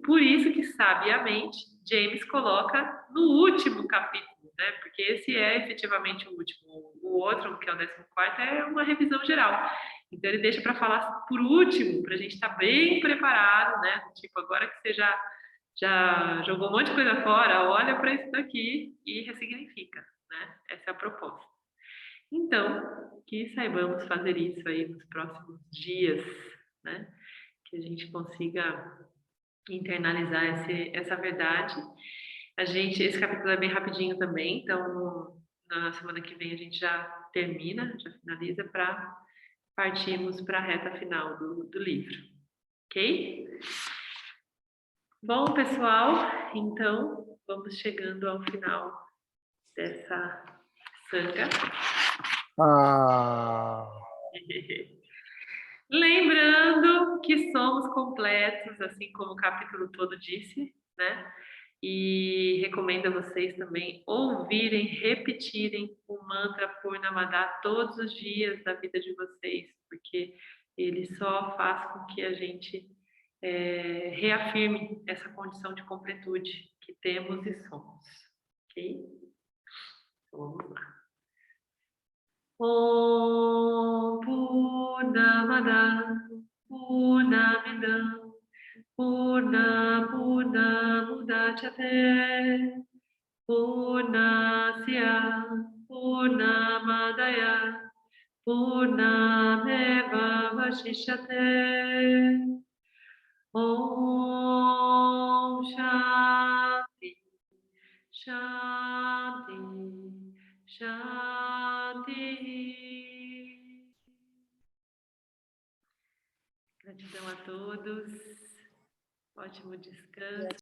A: por isso que sabiamente James coloca no último capítulo, né? Porque esse é efetivamente o último. O outro, que é o 14º, é uma revisão geral. Então, ele deixa para falar por último, para a gente estar bem preparado, né? Tipo, agora que você já jogou um monte de coisa fora, olha para isso daqui e ressignifica, né? Essa é a proposta. Então, que saibamos fazer isso aí nos próximos dias, né? Que a gente consiga internalizar essa verdade. Esse capítulo é bem rapidinho também, então na semana que vem a gente já termina, já finaliza para partirmos para a reta final do livro, ok? Bom, pessoal, então vamos chegando ao final dessa sanga. Lembrando que somos completos, assim como o capítulo todo disse, né? E recomendo a vocês também ouvirem, repetirem o mantra Purnamada todos os dias da vida de vocês, porque ele só faz com que a gente reafirme essa condição de completude que temos e somos. Ok? Então, vamos lá. Om Purnamada Purnamidam Purna Mudachyate Purnasya Purnamadaya Purnameva Vashishyate Om Shanti Shanti Shanti. Gratidão a todos. Ótimo descanso.